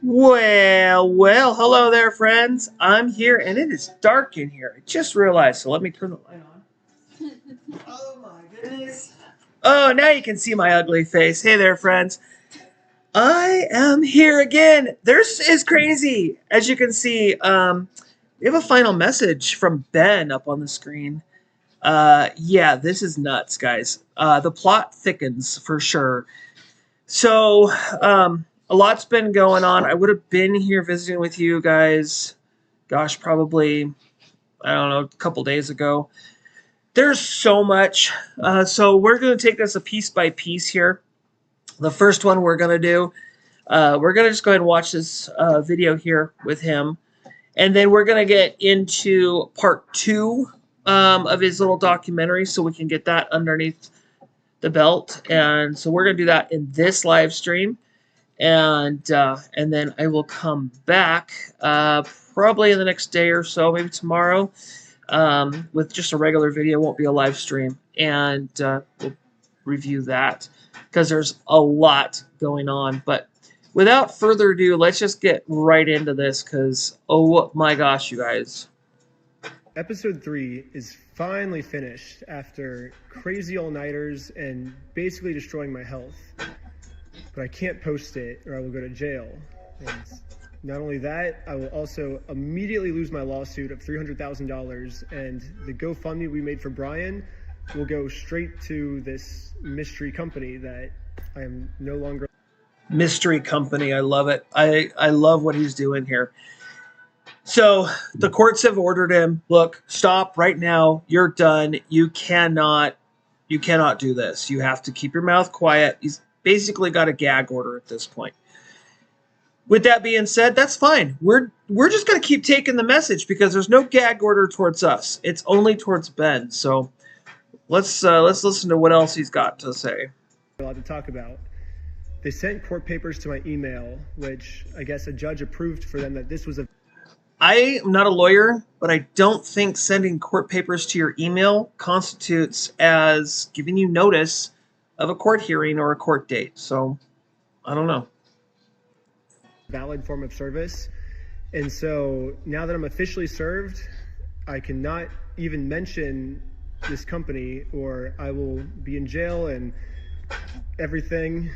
Well, hello there, friends. I'm here, and it is dark in here. I just realized, so let me turn the light on. Oh my goodness. Oh, now you can see my ugly face. Hey there, friends. I am here again. This is crazy. As you can see, we have a final message from Ben up on the screen. Yeah, this is nuts, guys. The plot thickens for sure. So, a lot's been going on. I would have been here visiting with you guys, gosh, probably, I don't know, a couple days ago. There's so much. So we're going to take this a piece by piece here. The first one we're going to do, we're going to just go ahead and watch this video here with him. And then we're going to get into part two of his little documentary so we can get that underneath the belt. And so we're going to do that in this live stream. And then I will come back probably in the next day or so, maybe tomorrow, with just a regular video. It won't be a live stream. And we'll review that because there's a lot going on. But without further ado, let's just get right into this because, oh my gosh, you guys. Episode 3 is finally finished after crazy all-nighters and basically destroying my health. But I can't post it or I will go to jail. And not only that, I will also immediately lose my lawsuit of $300,000, and the GoFundMe we made for Brian will go straight to this mystery company that I am no longer. Mystery company, I love it. I love what he's doing here. So the courts have ordered him, look, stop right now. You're done. You cannot do this. You have to keep your mouth quiet. He's basically got a gag order at this point. With that being said, that's fine. We're just going to keep taking the message because there's no gag order towards us. It's only towards Ben. So let's listen to what else he's got to say. A lot to talk about. They sent court papers to my email, which I guess a judge approved for them that this was a. I am not a lawyer, but I don't think sending court papers to your email constitutes as giving you notice of a court hearing or a court date. So, I don't know. Valid form of service. And so now that I'm officially served, I cannot even mention this company or I will be in jail and everything.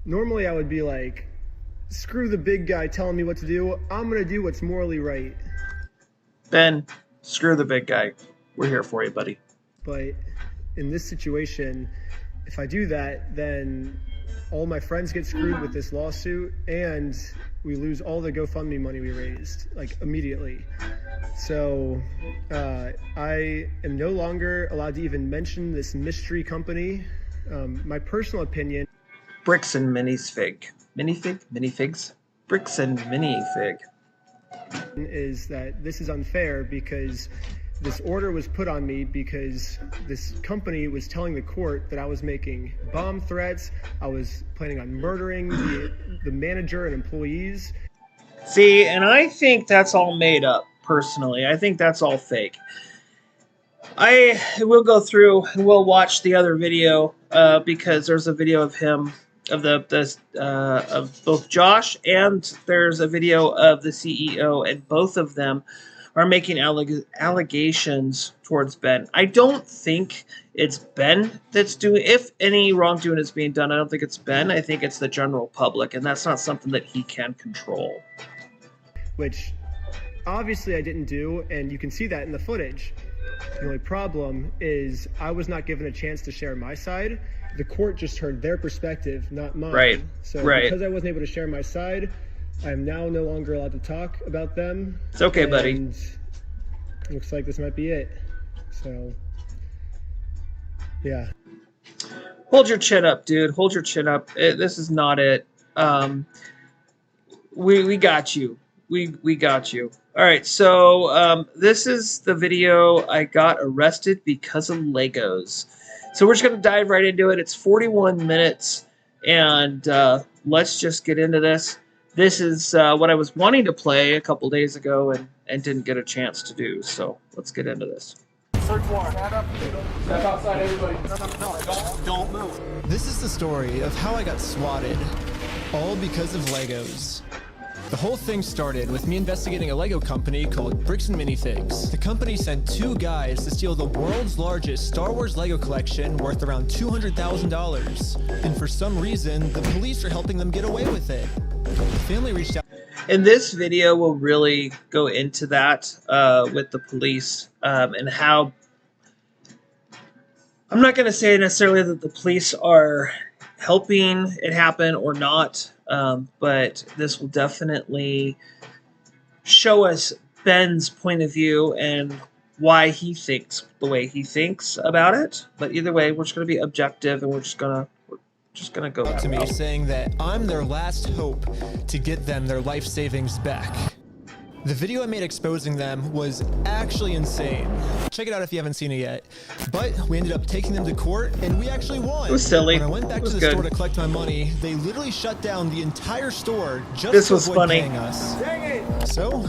Normally I would be like, screw the big guy telling me what to do. I'm going to do what's morally right. Ben, screw the big guy. We're here for you, buddy. But in this situation, if I do that, then all my friends get screwed with this lawsuit and we lose all the GoFundMe money we raised, like immediately. So I am no longer allowed to even mention this mystery company. My personal opinion. Bricks and Minifigs? Bricks and Minifig. Is that this is unfair because this order was put on me because this company was telling the court that I was making bomb threats. I was planning on murdering the manager and employees. See, and I think that's all made up, personally. I think that's all fake. I will go through and we'll watch the other video because there's a video of him, of both Josh and there's a video of the CEO, and both of them are making allegations towards Ben. I don't think it's Ben that's doing, if any wrongdoing is being done, I don't think it's Ben. I think it's the general public, and that's not something that he can control. Which obviously I didn't do, and you can see that in the footage. The only problem is I was not given a chance to share my side. The court just heard their perspective, not mine. Right. So right. Because I wasn't able to share my side, I am now no longer allowed to talk about them. It's okay, buddy. Looks like this might be it. So, yeah. Hold your chin up, dude. Hold your chin up. This is not it. We got you. We got you. All right, so this is the video. I got arrested because of Legos. So we're just going to dive right into it. It's 41 minutes, and let's just get into this. This is what I was wanting to play a couple days ago and didn't get a chance to do. So let's get into this. Search warrant. Stand up. Step outside, everybody. No, don't move. This is the story of how I got swatted all because of Legos. The whole thing started with me investigating a Lego company called Bricks and Minifigs. The company sent 2 guys to steal the world's largest Star Wars Lego collection worth around $200,000. And for some reason, the police are helping them get away with it. The family reached out. And this video will really go into that with the police and how, I'm not going to say necessarily that the police are helping it happen or not, but this will definitely show us Ben's point of view and why he thinks the way he thinks about it. But either way, we're just going to be objective, and we're just gonna go to me saying that I'm their last hope to get them their life savings back. The video I made exposing them was actually insane. Check it out if you haven't seen it yet. But we ended up taking them to court, and we actually won. It was silly. When I went back to the store to collect my money, they literally shut down the entire store just to avoid paying us. Dang it! So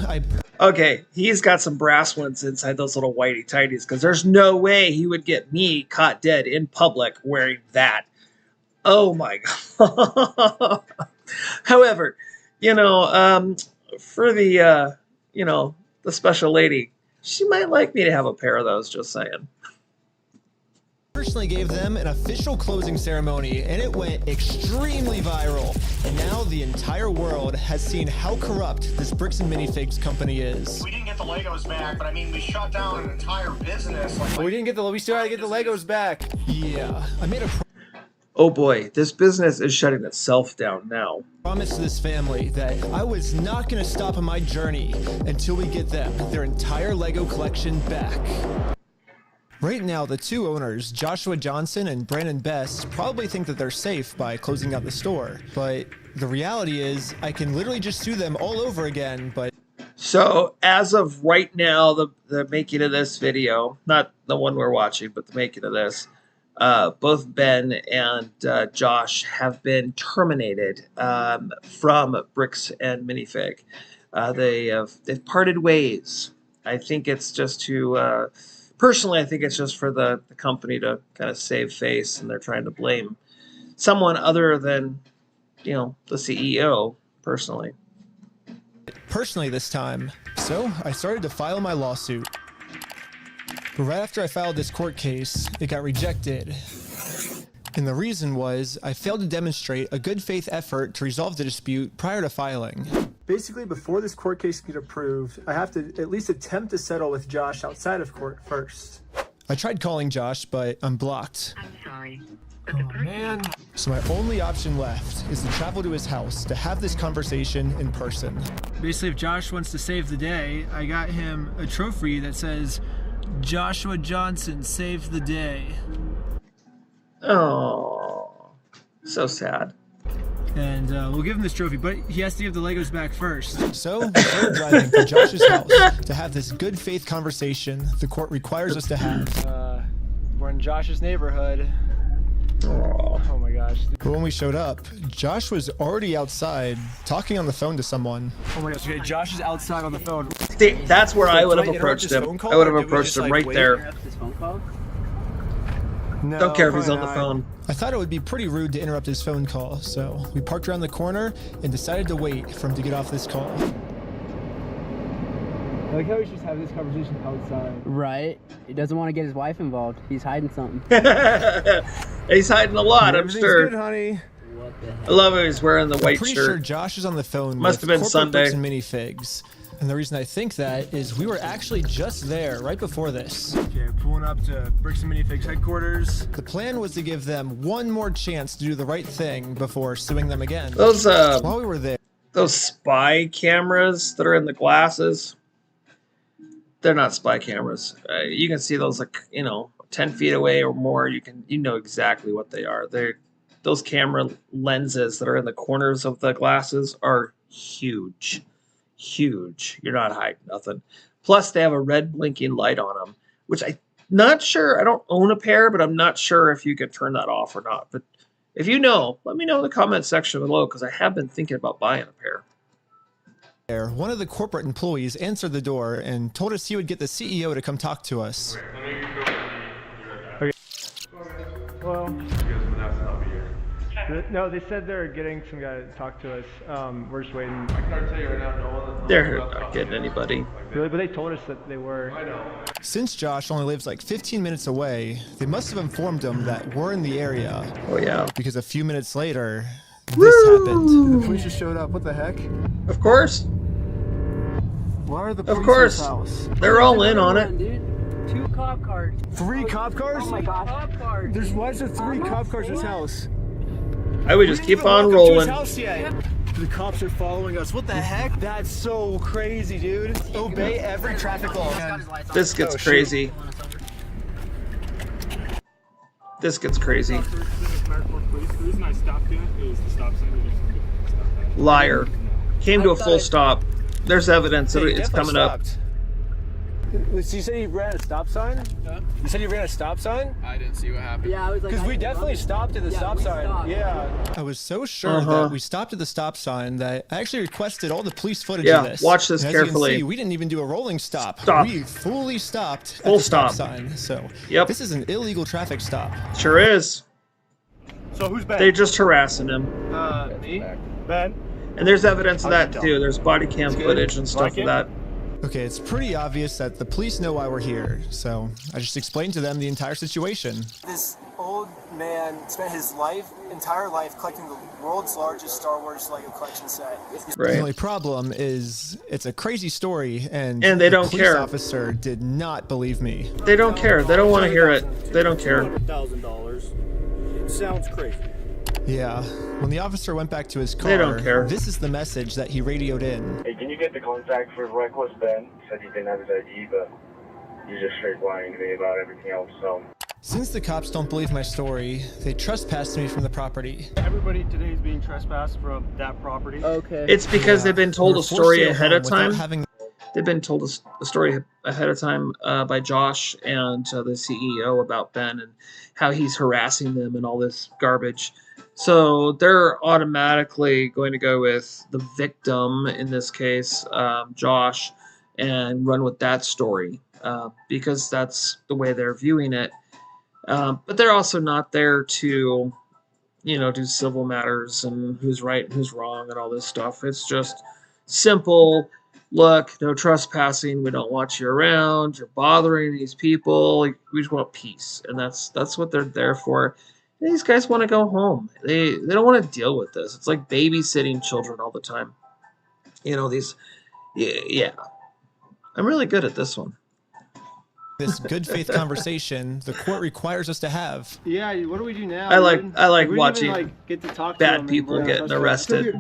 okay, he's got some brass ones inside those little whitey tighties, because there's no way he would get me caught dead in public wearing that. Oh my god. However, for the the special lady, she might like me to have a pair of those, just saying. Personally gave them an official closing ceremony, and it went extremely viral. And now the entire world has seen how corrupt this Bricks and Minifigs company is. We didn't get the Legos back, but I mean, we shut down an entire business. We still had to get the Legos back. Yeah, I made a oh boy, this business is shutting itself down now. Promise to this family that I was not going to stop on my journey until we get them their entire Lego collection back. Right now, the 2 owners, Joshua Johnson and Brandon Best, probably think that they're safe by closing out the store. But the reality is, I can literally just sue them all over again, but... So, as of right now, the making of this video, not the one we're watching, but the making of this, both Ben and Josh have been terminated from Bricks and Minifig. They've parted ways. I think it's just to... personally, I think it's just for the company to kind of save face, and they're trying to blame someone other than, the CEO, personally. Personally this time. So I started to file my lawsuit. But right after I filed this court case, it got rejected. And the reason was I failed to demonstrate a good faith effort to resolve the dispute prior to filing. Basically, before this court case can get approved, I have to at least attempt to settle with Josh outside of court first. I tried calling Josh, but I'm blocked. I'm sorry. Oh man. So my only option left is to travel to his house to have this conversation in person. Basically, if Josh wants to save the day, I got him a trophy that says, Joshua Johnson saved the day. Oh, so sad. And we'll give him this trophy, but he has to give the Legos back first. So we started driving to Josh's house to have this good faith conversation the court requires us to have. We're in Josh's neighborhood. Oh my gosh. But when we showed up, Josh was already outside talking on the phone to someone. Oh my gosh, okay, Josh is outside on the phone. That's where I would have approached him. I would have approached him right there. No, Don't care if he's on the phone. I thought it would be pretty rude to interrupt his phone call, so we parked around the corner and decided to wait for him to get off this call. I like how he's just having this conversation outside. Right. He doesn't want to get his wife involved. He's hiding something. He's hiding a lot, I'm sure. Good, honey. What the heck? I love how he's wearing the white Pretty shirt. sure Josh is on the phone Must with have been corporate Sunday. Bricks and Minifigs. And the reason I think that is we were actually just there right before this. Okay, pulling up to Bricks and Minifigs headquarters. The plan was to give them one more chance to do the right thing before suing them again. Those While we were there, those spy cameras that are in the glasses, they're not spy cameras. You can see those 10 feet away or more. You know exactly what they are. Those camera lenses that are in the corners of the glasses are huge. Huge. You're not hiding nothing. Plus, they have a red blinking light on them, which I'm not sure. I don't own a pair, but I'm not sure if you can turn that off or not. But if you know, let me know in the comment section below, because I have been thinking about buying a pair. one of the corporate employees answered the door and told us he would get the CEO to come talk to us. Well, No, they said they're getting some guy to talk to us. We're just waiting. I can tell you right now, no one. They're not getting anybody. Really? But they told us that they were. I know. Since Josh only lives like 15 minutes away, they must have informed him that we're in the area. Oh yeah. Because a few minutes later, this happened. The police just showed up. What the heck? Of course. Why are the Of police course. at this house? They're all in on it. Dude. 2 cop cars. 3 cop cars? Oh my gosh. Cop cars. There's why is there 3 cop cars in this house? I would just keep on To his rolling. house yet. The cops are following us. What the heck? That's so crazy, dude. Obey every traffic law. This gets crazy. This gets crazy. The reason I stopped it is the stop sign. Liar. Came to a full stop. There's evidence that it's coming up. You said you ran a stop sign? Huh? You said you ran a stop sign? I didn't see what happened. Yeah, I was like. Because we definitely stopped at the stop sign. stopped. Yeah. I was so sure that we stopped at the stop sign that I actually requested all the police footage Yeah, of this. watch this And as you carefully. can see, we didn't even do a rolling stop. Stop. We fully stopped Full at the stop stop. sign. So Yep. this is an illegal traffic stop. Sure is. So who's Ben? They're just harassing him. Me? Ben? And there's evidence of that too. There's body cam footage and stuff of that. Okay, it's pretty obvious that the police know why we're here, so I just explained to them the entire situation. This old man spent his entire life collecting the world's largest Star Wars Lego collection set. The Right. only problem is it's a crazy story, and they the don't police care. officer did not believe me. They don't care. They don't want to hear it. They don't care. $200,000. It sounds crazy. Yeah, when the officer went back to his car, They don't care. this is the message that he radioed in. Hey, can you get the contact for Reckless Ben? Said he didn't have his ID, but he's just straight lying to me about everything else, so. Since the cops don't believe my story, they trespassed me from the property. Everybody today is being trespassed from that property. Okay. It's because they've been told We a were forced story to go ahead home of without time. having- They've been told a story ahead of time by Josh and the CEO about Ben and how he's harassing them and all this garbage. So they're automatically going to go with the victim, in this case, Josh, and run with that story because that's the way they're viewing it. But they're also not there to, do civil matters and who's right and who's wrong and all this stuff. It's just simple. Look, no trespassing. We don't want you around. You're bothering these people. We just want peace, and that's what they're there for. And these guys want to go home. They don't want to deal with this. It's like babysitting children all the time. Yeah. I'm really good at this one. This good faith conversation the court requires us to have. Yeah, what do we do now? I like We didn't watching even, get to talk to them bad and people we're getting suspects. arrested.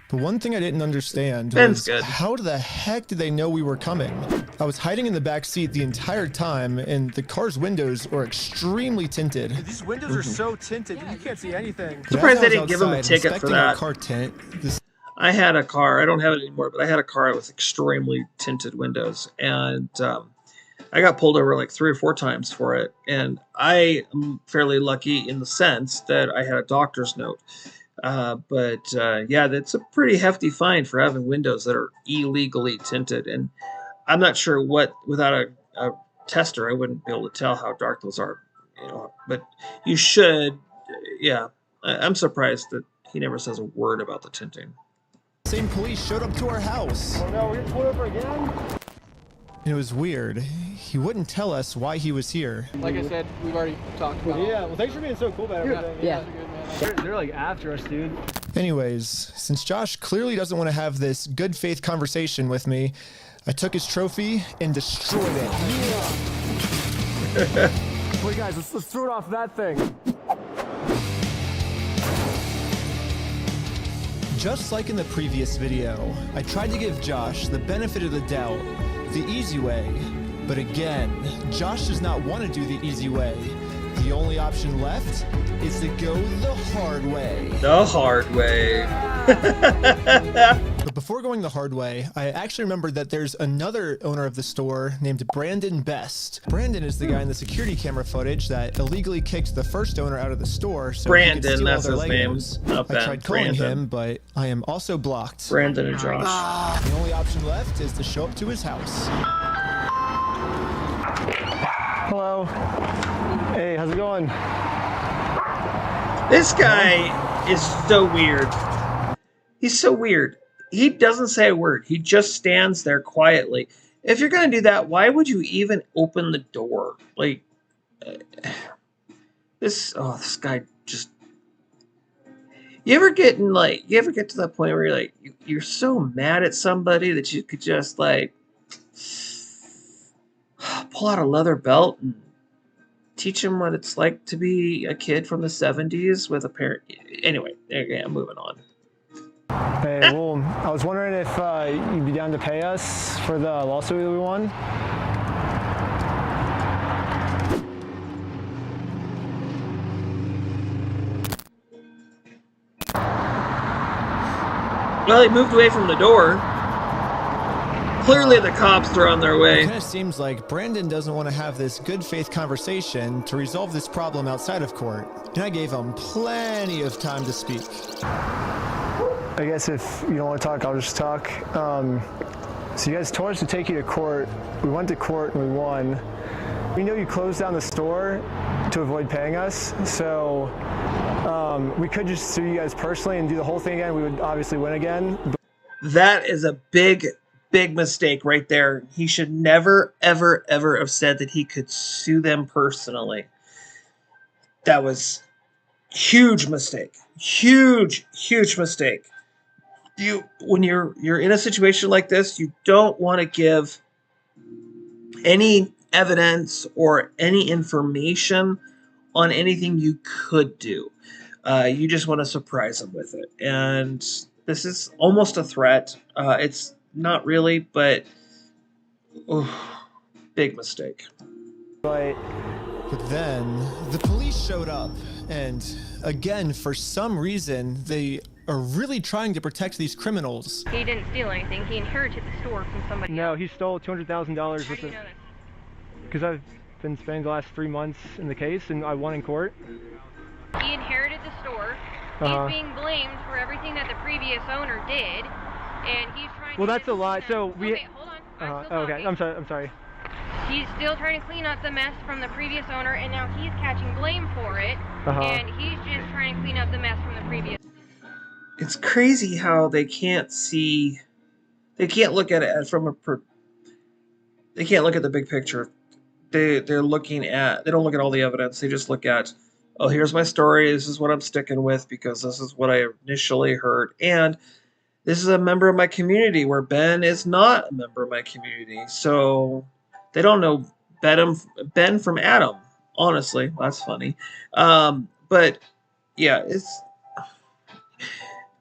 But one thing I didn't understand Ben's was good. how the heck did they know we were coming? I was hiding in the back seat the entire time, and the car's windows were extremely tinted. These windows are so tinted that you can't see anything. But Surprised as I they was didn't give him a outside ticket for inspecting our that. car tint, this I had a car. I don't have it anymore, but I had a car with extremely tinted windows, and I got pulled over like 3 or 4 times for it. And I am fairly lucky in the sense that I had a doctor's note. Yeah, that's a pretty hefty fine for having windows that are illegally tinted. And I'm not sure without a tester, I wouldn't be able to tell how dark those are. But you should. Yeah, I'm surprised that he never says a word about the tinting. same police showed up to our house. Oh no, we're getting pulled over again? It was weird. He wouldn't tell us why he was here. Like I said, we've already talked about it. Yeah, well thanks for being so cool about everything. Yeah. They're like after us, dude. Anyways, since Josh clearly doesn't want to have this good faith conversation with me, I took his trophy and destroyed it. Wait guys, let's throw it off that thing. Just like in the previous video, I tried to give Josh the benefit of the doubt, the easy way. But again, Josh does not want to do the easy way. The only option left is to go the hard way. The hard way. But before going the hard way, I actually remembered that there's another owner of the store named Brandon Best. Brandon is the guy in the security camera footage that illegally kicked the first owner out of the store. So he could Brandon, steal all that's their his name. Legos. Not I Ben, tried calling Brandon. him, but I am also blocked. Brandon and Josh. The only option left is to show up to his house. Hello. Hey, how's it going? This guy is so weird. He's so weird. He doesn't say a word. He just stands there quietly. If you're going to do that, why would you even open the door? Like, this guy just... You ever get to that point where you're like, you're so mad at somebody that you could just, like, pull out a leather belt and teach him what it's like to be a kid from the 70s with a parent. Anyway, okay, I'm moving on. Hey, well, I was wondering if you'd be down to pay us for the lawsuit that we won. Well, he moved away from the door. Clearly the cops are on their way. It kind of seems like Brandon doesn't want to have this good faith conversation to resolve this problem outside of court. And I gave him plenty of time to speak. I guess if you don't want to talk, I'll just talk. So you guys told us to take you to court. We went to court and we won. We know you closed down the store to avoid paying us, so we could just sue you guys personally and do the whole thing again. We would obviously win again. That is a big mistake right there. He should never, ever, ever have said that he could sue them personally. That was huge mistake. Huge mistake. When you're in a situation like this, you don't want to give any evidence or any information on anything you could do. You just want to surprise them with it. And this is almost a threat. It's not really, but big mistake. But then the police showed up, and again, for some reason, they are really trying to protect these criminals. He didn't steal anything. He inherited the store from somebody else. No, he stole $200,000 with it. Because I've been spending the last 3 months in the case, and I won in court. He inherited the store. He's being blamed for everything that the previous owner did, and he's trying. Well, that's a lie. So we. Okay, hold on. Okay, I'm sorry. He's still trying to clean up the mess from the previous owner, and now he's catching blame for it, and he's just trying to clean up the mess from the previous. It's crazy how they can't see. They can't look at it from they can't look at the big picture. They don't look at all the evidence. They just look at, oh, here's my story. This is what I'm sticking with because this is what I initially heard. And this is a member of my community where Ben is not a member of my community. So they don't know Ben from Adam. Honestly, that's funny. But yeah, it's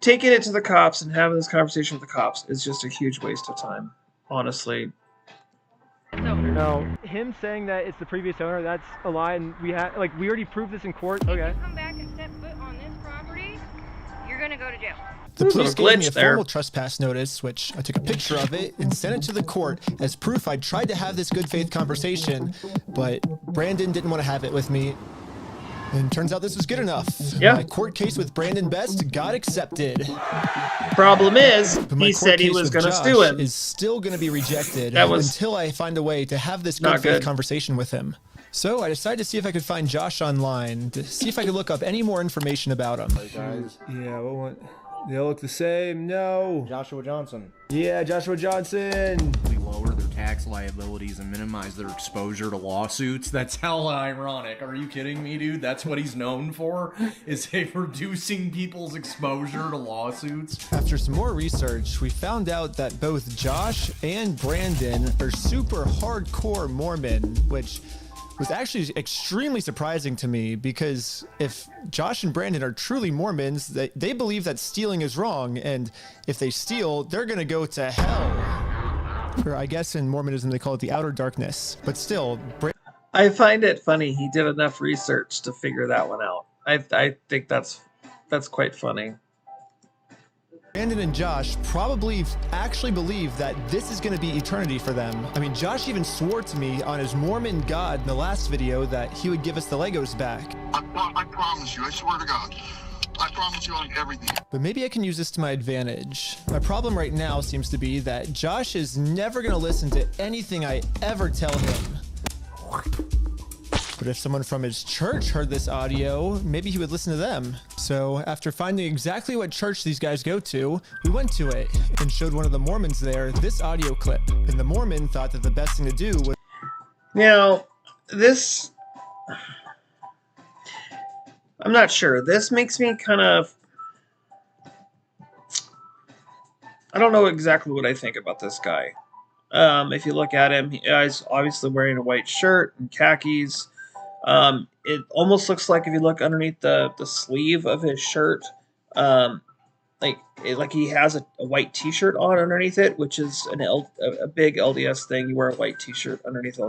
taking it to the cops and having this conversation with the cops is just a huge waste of time. Honestly. No, him saying that it's the previous owner, that's a lie, and we already proved this in court. Okay. If you come back and step foot on this property, you're gonna go to jail. The police gave me a formal trespass notice, which I took a picture of it and sent it to the court as proof I tried to have this good faith conversation, but Brandon didn't want to have it with me. And turns out this was good enough. Yeah. My court case with Brandon Best got accepted. Problem is, he said he was going to sue him. Is still going to be rejected until I find a way to have this good faith conversation with him. So I decided to see if I could find Josh online, to see if I could look up any more information about him. Yeah, what? They all look the same. No. Joshua Johnson. Yeah, Joshua Johnson. We lower their tax liabilities and minimize their exposure to lawsuits. That's hella ironic. Are you kidding me, dude? That's what he's known for, is reducing people's exposure to lawsuits. After some more research, we found out that both Josh and Brandon are super hardcore Mormon, which was actually extremely surprising to me, because if Josh and Brandon are truly Mormons, they believe that stealing is wrong, and if they steal, they're gonna go to hell. Or I guess in Mormonism they call it the outer darkness. But still, I find it funny he did enough research to figure that one out. I think that's quite funny. Brandon and Josh probably actually believe that this is going to be eternity for them. I mean, Josh even swore to me on his Mormon God in the last video that he would give us the Legos back. I promise you, I swear to God. I promise you on everything. But maybe I can use this to my advantage. My problem right now seems to be that Josh is never going to listen to anything I ever tell him. But if someone from his church heard this audio, maybe he would listen to them. So after finding exactly what church these guys go to, we went to it and showed one of the Mormons there this audio clip. And the Mormon thought that the best thing to do was... Now, this... I'm not sure. This makes me kind of... I don't know exactly what I think about this guy. If you look at him, he's obviously wearing a white shirt and khakis. It almost looks like if you look underneath the sleeve of his shirt, like he has a white T-shirt on underneath it, which is a big LDS thing. You wear a white T-shirt underneath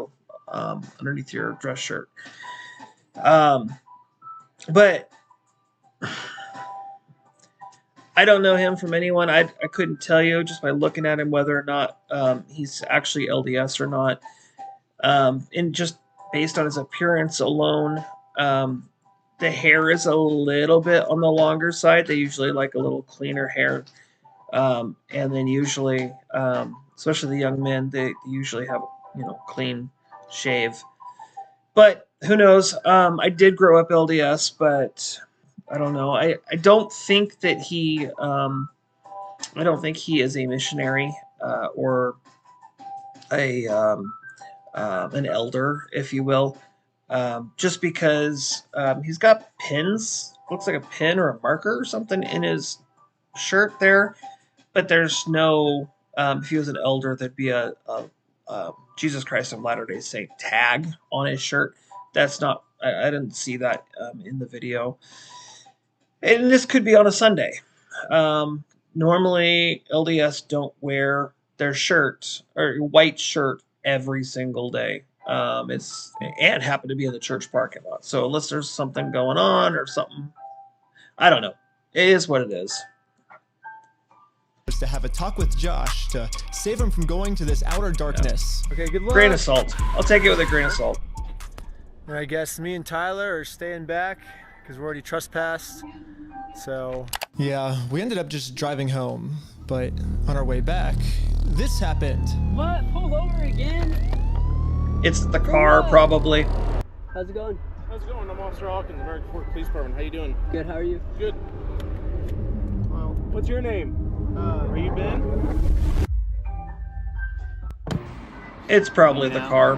your dress shirt. But I don't know him from anyone. I couldn't tell you just by looking at him whether or not he's actually LDS or not. And just based on his appearance alone, the hair is a little bit on the longer side. They usually like a little cleaner hair. And then usually, especially the young men, they usually have, clean shave. But who knows? I did grow up LDS, but I don't know. I don't think that he is a missionary or an elder, if you will. Just because he's got pins, looks like a pin or a marker or something in his shirt there, but there's no. If he was an elder, there'd be a Jesus Christ of Latter-day Saint tag on his shirt. That's not. I didn't see that in the video. And this could be on a Sunday. Normally, LDS don't wear their shirt or white shirt every single day. And happen to be in the church parking lot. So unless there's something going on or something, I don't know. It is what it is. To have a talk with Josh to save him from going to this outer darkness. Okay, good luck. Grain of salt. I'll take it with a grain of salt. And I guess me and Tyler are staying back because we're already trespassed. So yeah, we ended up just driving home, but on our way back, this happened. What? Pull over again? It's the car, probably. How's it going? How's it going? I'm Officer Hawkins, American Fork Police Department. How you doing? Good, how are you? Good. Well, what's your name? Are you Ben? It's probably the car.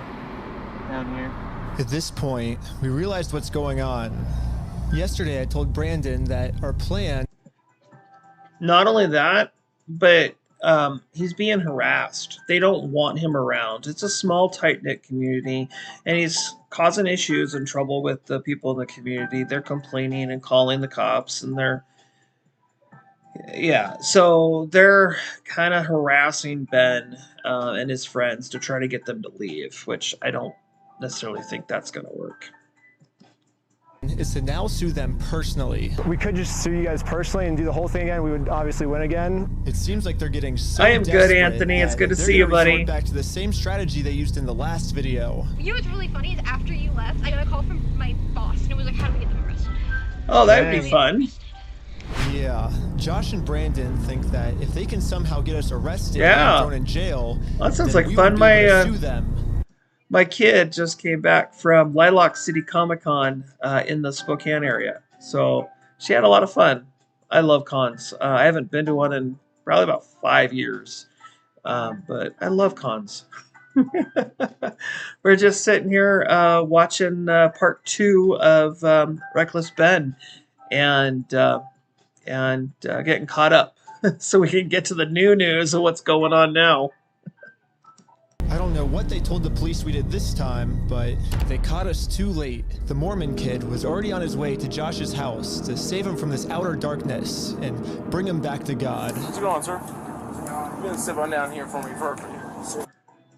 Down here. At this point, we realized what's going on. Yesterday, I told Brandon that our plan... Not only that, but he's being harassed. They don't want him around. It's a small, tight-knit community, and he's causing issues and trouble with the people in the community. They're complaining and calling the cops, and so they're kind of harassing Ben and his friends to try to get them to leave, which I don't necessarily think that's going to work. Is to now sue them personally. We could just sue you guys personally and do the whole thing again. We would obviously win again. It seems like they're getting so I am good, Anthony. It's good to see you, buddy. Back to the same strategy they used in the last video. You know what's really funny is after you left, I got a call from my boss, and it was like, how do we get them arrested? Oh, that would be fun. Yeah, Josh and Brandon think that if they can somehow get us arrested and thrown in jail, that sounds like fun. My kid just came back from Lilac City Comic-Con in the Spokane area, so she had a lot of fun. I love cons. I haven't been to one in probably about 5 years, but I love cons. We're just sitting here watching part 2 of Reckless Ben, and getting caught up so we can get to the new news of what's going on now. I don't know what they told the police we did this time, but they caught us too late. The Mormon kid was already on his way to Josh's house to save him from this outer darkness and bring him back to God. How's it going, sir? You're gonna sit on down here for me for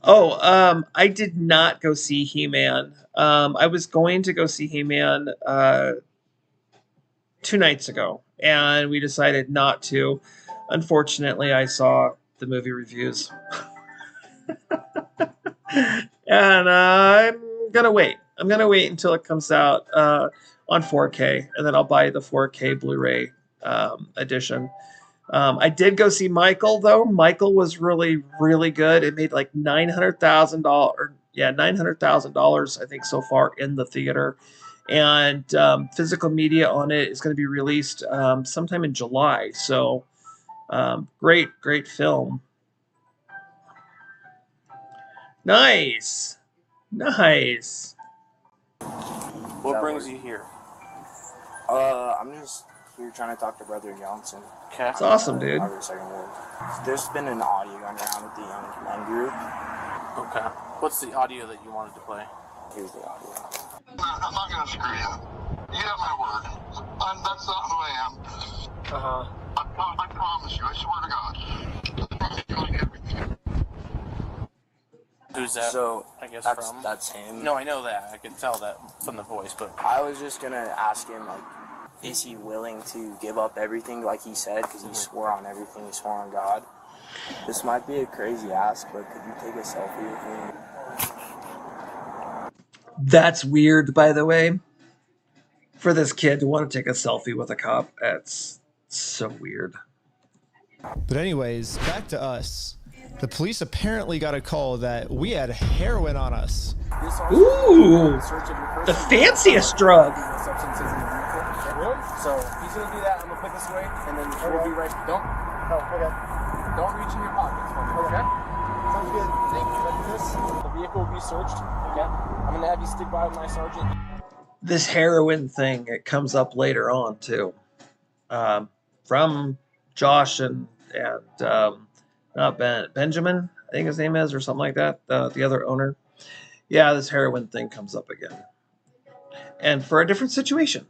Oh, I did not go see He-Man. I was going to go see He-Man 2 nights ago, and we decided not to. Unfortunately, I saw the movie reviews. And I'm gonna wait. I'm gonna wait until it comes out on 4K, and then I'll buy the 4K Blu-ray edition. I did go see Michael, though. Michael was really, really good. It made like $900,000. Yeah, $900,000, I think, so far in the theater. And physical media on it is going to be released sometime in July. So great, great film. Nice. Nice. What brings you here? I'm just here trying to talk to Brother Johnson. Okay. That's awesome, dude. There's been an audio going around with the young men group. Okay. What's the audio that you wanted to play? Here's the audio. I'm not going to screw you. You have my word. That's not who I am. I promise you. I swear to God. Who's that? So, I guess that's him. No, I know that. I can tell that from the voice, but I was just going to ask him, like, is he willing to give up everything like he said? Because he swore on everything. He swore on God. This might be a crazy ask, but could you take a selfie with me? That's weird, by the way. For this kid to want to take a selfie with a cop, that's so weird. But anyways, back to us. The police apparently got a call that we had heroin on us. Ooh, the fanciest drug. So he's gonna do that. I'm gonna put this away, and then we'll be right. Don't reach in your pockets for me, okay? Sounds good. Thank you. Like this, the vehicle will be searched. Okay. I'm gonna have you stick by with my sergeant. This heroin thing, it comes up later on too, from Josh and not Benjamin, I think his name is, or something like that. The other owner. Yeah, this heroin thing comes up again, and for a different situation.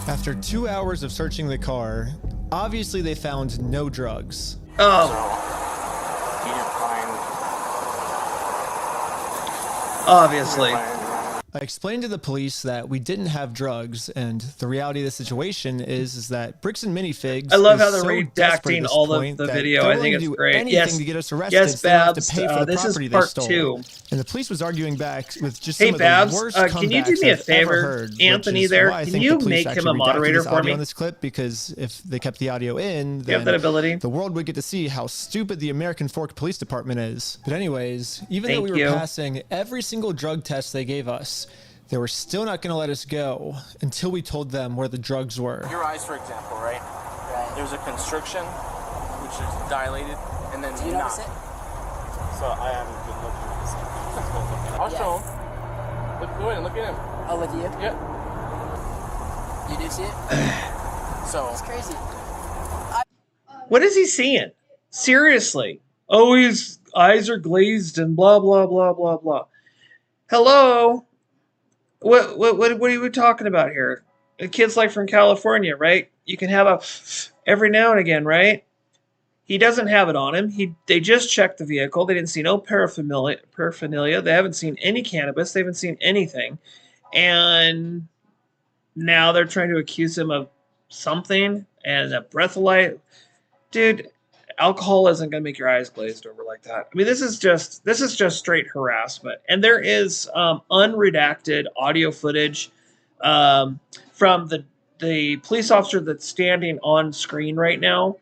After 2 hours of searching the car, obviously they found no drugs. Oh. you didn't find. Obviously. I explained to the police that we didn't have drugs, and the reality of the situation is that Bricks and Minifigs. I love how they're so redacting all of the video. I think it's great. Yes, to get us arrested, yes, Babs. To pay for the this property is part they stole. 2. And the police was arguing back with just Hey, some of Babs, the worst can you do me a favor, Anthony? There, can you make him a moderator for me on this clip? Because if they kept the audio in, then you have that ability. The world would get to see how stupid the American Fork Police Department is. But anyways, even though we were passing every single drug test they gave us, they were still not going to let us go until we told them where the drugs were. Your eyes, for example, right? There's a constriction, which is dilated, and then Do you notice it? So I haven't been looking at this. I'll show him. Go ahead and look at him. I'll look at you. Yeah. You do see it? So it's crazy. What is he seeing? Seriously. Oh, his eyes are glazed and blah, blah, blah, blah, blah. Hello? What are you talking about here? A kid's like from California, right? You can have a every now and again, right? He doesn't have it on him. They just checked the vehicle. They didn't see no paraphernalia. They haven't seen any cannabis. They haven't seen anything. And now they're trying to accuse him of something and a breathalyte. Dude, alcohol isn't going to make your eyes glazed over like that. I mean, this is just straight harassment. And there is unredacted audio footage from the police officer that's standing on screen right now.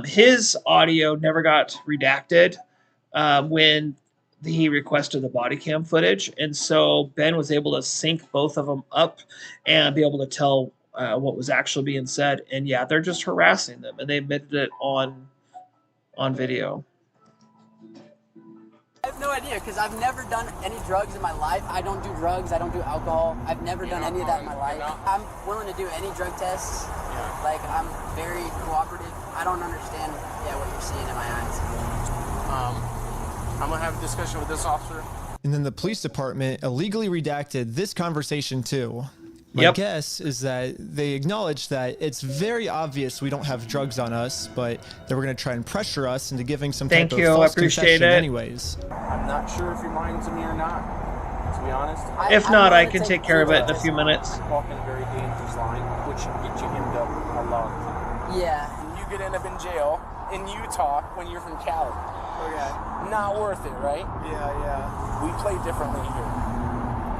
His audio never got redacted when he requested the body cam footage. And so Ben was able to sync both of them up and be able to tell what was actually being said. And yeah, they're just harassing them. And they admitted it on video. I have no idea because I've never done any drugs in my life. I don't do drugs. I don't do alcohol. I've never done any of that in my life. I'm willing to do any drug tests. Yeah. Like, I'm very cooperative. I don't understand what you're seeing in my eyes. I'm going to have a discussion with this officer. And then the police department illegally redacted this conversation too. My guess is that they acknowledged that it's very obvious we don't have drugs on us, but they were going to try and pressure us into giving some type of false confession anyways. I'm not sure if you're lying to me or not, to be honest. If not, I can take care of it in a few minutes. Walking a very dangerous line, which should get you end up a lot of time. Yeah. And you could end up in jail in Utah when you're from Cali. Okay. Not worth it, right? Yeah. We play differently here.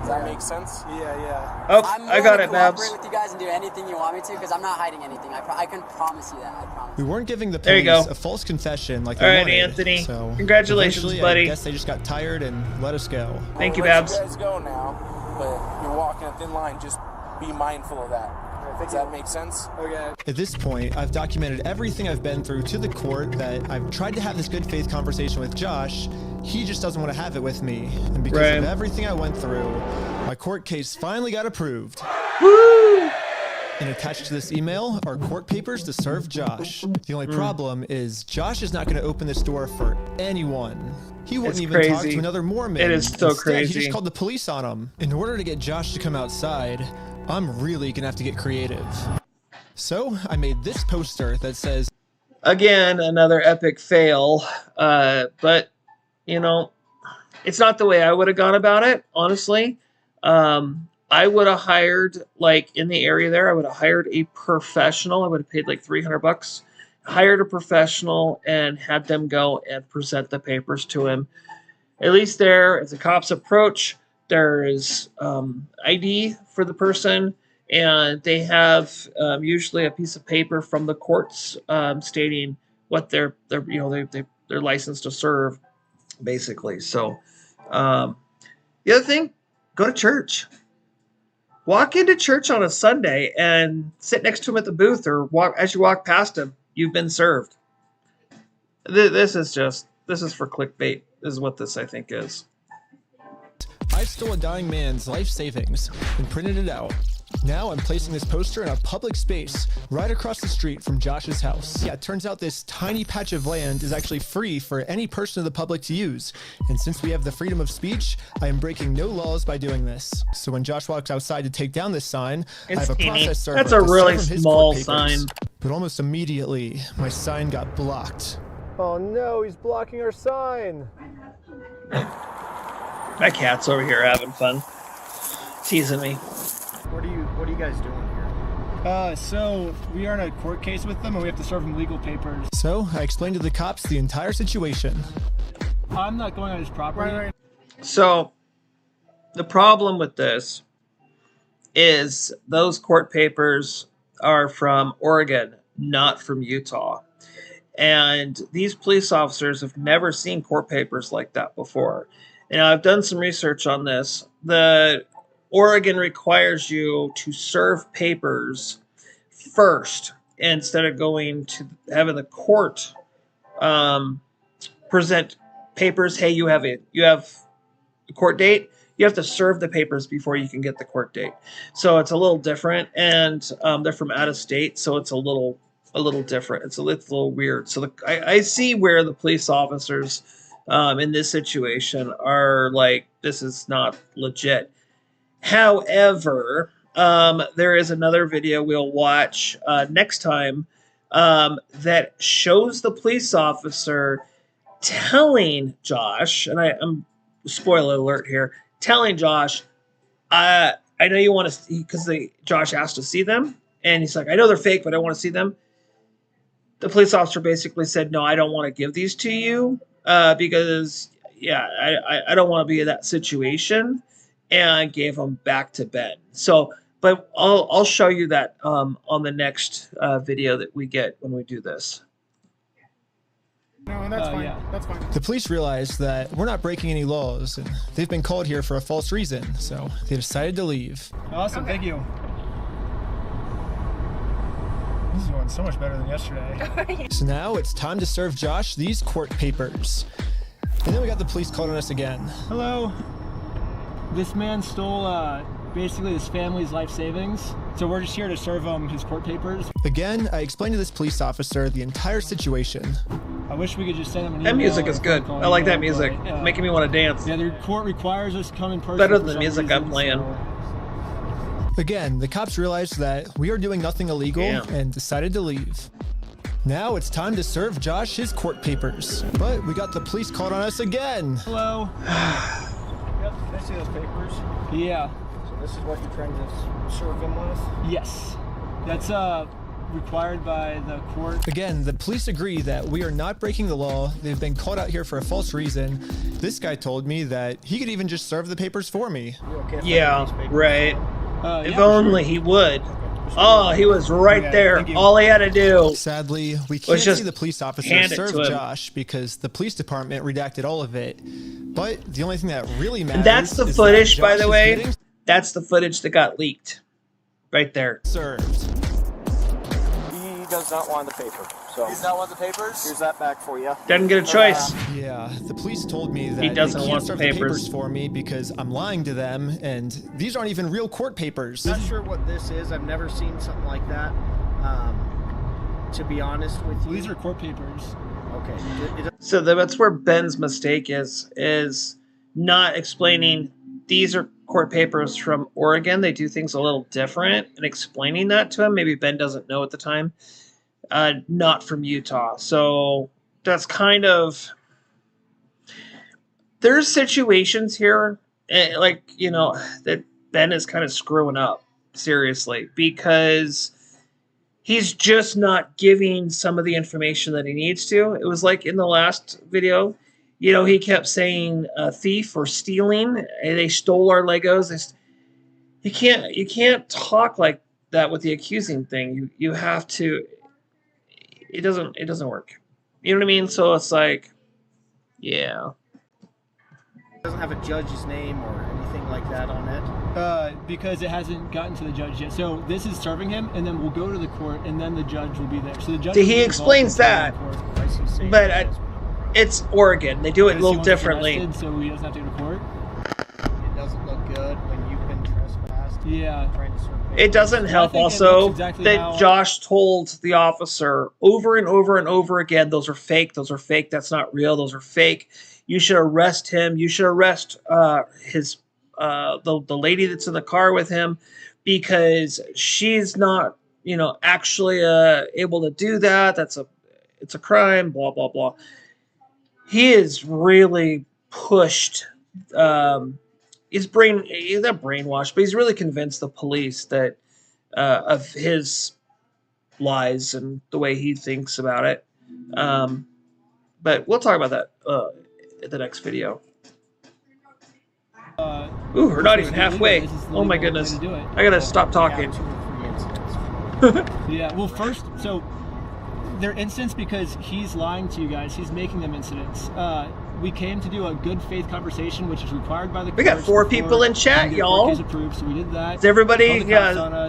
Does that make sense? Yeah. Oh, I'm I got willing it, to Babs. cooperate with you guys and do anything you want me to because I'm not hiding anything. I can promise you that. I promise. We weren't giving the There you police go. a false confession like they All right, wanted. Anthony. So Congratulations, eventually, buddy. I guess they just got tired and let us go. Thank you, I'll let Babs. You guys go now, but you're walking a thin line. Just be mindful of that. Does that make sense? Okay. At this point, I've documented everything I've been through to the court, that I've tried to have this good faith conversation with Josh. He just doesn't want to have it with me. And because of everything I went through, my court case finally got approved. Woo! And attached to this email are court papers to serve Josh. The only problem is Josh is not going to open this door for anyone. He wouldn't even talk to another Mormon. It is so Instead, crazy. He just called the police on him. In order to get Josh to come outside, I'm really going to have to get creative. So I made this poster that says, again, another epic fail. But, you know, it's not the way I would have gone about it, honestly. I would have hired, like, in the area there, I would have hired a professional. I would have paid like $300, hired a professional, and had them go and present the papers to him. At least there, if the cops approach, there is ID for the person, and they have usually a piece of paper from the courts stating what they're licensed to serve, basically. So the other thing, go to church. Walk into church on a Sunday and sit next to him at the booth, or as you walk past him, you've been served. This is for clickbait. This is what this, I think, is. I stole a dying man's life savings and printed it out. Now I'm placing this poster in a public space right across the street from Josh's house. Yeah, it turns out this tiny patch of land is actually free for any person of the public to use. And since we have the freedom of speech, I am breaking no laws by doing this. So when Josh walks outside to take down this sign, I have a process server. That's a to really serve him his small court papers. sign. But almost immediately, my sign got blocked. Oh no, he's blocking our sign. My cat's over here having fun, teasing me. What are you guys doing here? So we are in a court case with them, and we have to serve them legal papers. So I explained to the cops the entire situation. I'm not going on his property. So the problem with this is those court papers are from Oregon, not from Utah. And these police officers have never seen court papers like that before. And I've done some research on this. The Oregon requires you to serve papers first instead of going to having the court present papers. Hey, you have a court date. You have to serve the papers before you can get the court date. So it's a little different, and they're from out of state, so it's a little different. It's a little weird. So I see where the police officers in this situation are like, this is not legit. However, there is another video we'll watch next time that shows the police officer telling Josh, and I'm spoiler alert here, telling Josh, I know you want to, because Josh asked to see them, and he's like, I know they're fake, but I want to see them. The police officer basically said, no, I don't want to give these to you because, yeah, I don't want to be in that situation, and gave them back to Ben. So, but I'll show you that on the next video that we get when we do this. No, that's fine. Yeah. That's fine. The police realized that we're not breaking any laws, and they've been called here for a false reason, so they decided to leave. Awesome, thank you. This is going so much better than yesterday. So now it's time to serve Josh these court papers. And then we got the police called on us again. Hello. This man stole basically his family's life savings, so we're just here to serve him his court papers. Again, I explained to this police officer the entire situation. I wish we could just send him an email. That music is good. I like that music. Making me want to dance. Yeah, the court requires us to come in person. Better than the music I'm playing. Again, the cops realized that we are doing nothing illegal and decided to leave. Now it's time to serve Josh his court papers. But we got the police called on us again. Hello. Can I see those papers? Yeah. So this is what you're trying to serve them with? Yes. That's required by the court. Again, the police agree that we are not breaking the law. They've been called out here for a false reason. This guy told me that he could even just serve the papers for me. Yeah, right. If yeah, only he would. Oh, he was right there. All he had to do. Sadly, we can't just see the police officer hand it serve to him. Josh because the police department redacted all of it. But the only thing that really matters And that's the is footage, that by Josh the is way. getting That's the footage that got leaked. Right there. served. He does not want the paper. So He's not want the papers? here's that back for you. Doesn't get a choice. Yeah, the police told me that He doesn't they want can't the serve the papers. papers for me because I'm lying to them, and these aren't even real court papers. Not sure what this is. I've never seen something like that. To be honest with you, These are court papers. Okay. So that's where Ben's mistake is not explaining these are court papers from Oregon. They do things a little different, and explaining that to him. Maybe Ben doesn't know at the time. Not from Utah. So that's kind of, there's situations here, like, you know, that Ben is kind of screwing up, seriously, because he's just not giving some of the information that he needs to. It was like in the last video, you know, he kept saying thief or stealing. They stole our Legos. You can't talk like that with the accusing thing. You have to. It doesn't work. You know what I mean? So it's like, yeah. It doesn't have a judge's name or anything like that on it. Because it hasn't gotten to the judge yet. So this is serving him, and then we'll go to the court, and then the judge will be there. So the judge. He explains that, but it's Oregon. They do it a little differently. Arrested, so he doesn't have to go to court. It doesn't look good when you've been trespassed. Yeah. Trying to serve It doesn't help also that Josh told the officer over and over and over again, those are fake, that's not real, those are fake. You should arrest him. You should arrest his the lady that's in the car with him, because she's not, you know, actually able to do that. It's a crime, blah blah blah. He is really pushed. He's not brainwashed, but he's really convinced the police that of his lies and the way he thinks about it. But we'll talk about that in the next video. Ooh, we're not even halfway. Oh my goodness. I gotta stop talking. Yeah, well, first, so they're incidents because he's lying to you guys. He's making them incidents. We came to do a good faith conversation, which is required by the courts. We got 4 people in chat, y'all. Approved, so we did that. Does everybody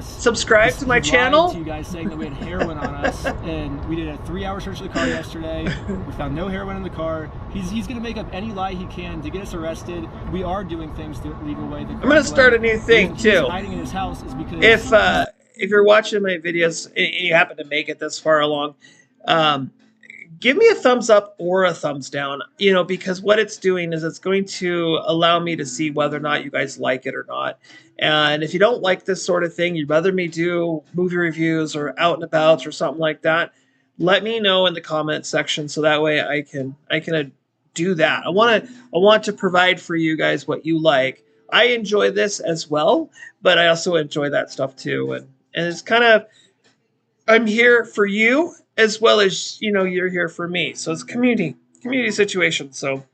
subscribe to my channel? To you guys saying that we had heroin on us, and we did a 3-hour search of the car yesterday. We found no heroin in the car. He's going to make up any lie he can to get us arrested. We are doing things the legal way. I'm going to start a new thing too. He's hiding in his house is because if you're watching my videos and you happen to make it this far along, give me a thumbs up or a thumbs down, you know, because what it's doing is it's going to allow me to see whether or not you guys like it or not. And if you don't like this sort of thing, you'd rather me do movie reviews or out and abouts or something like that, let me know in the comment section so that way I can do that. I want to provide for you guys what you like. I enjoy this as well, but I also enjoy that stuff too. And it's kind of, I'm here for you as well as, you know, you're here for me. So it's a community situation. So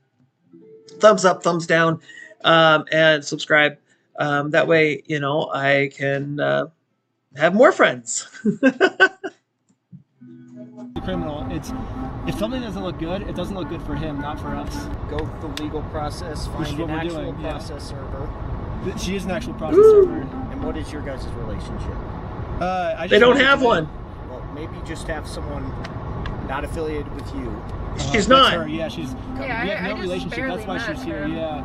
thumbs up, thumbs down, and subscribe. That way, you know, I can have more friends. the criminal, if something doesn't look good, it doesn't look good for him, not for us. Go through the legal process, find an actual process server. She is an actual process server. And what is your guys' relationship? They don't have one. Well, maybe just have someone not affiliated with you. She's not. Her. Yeah, she's. Yeah, we have no I relationship. That's why she's here. Yeah,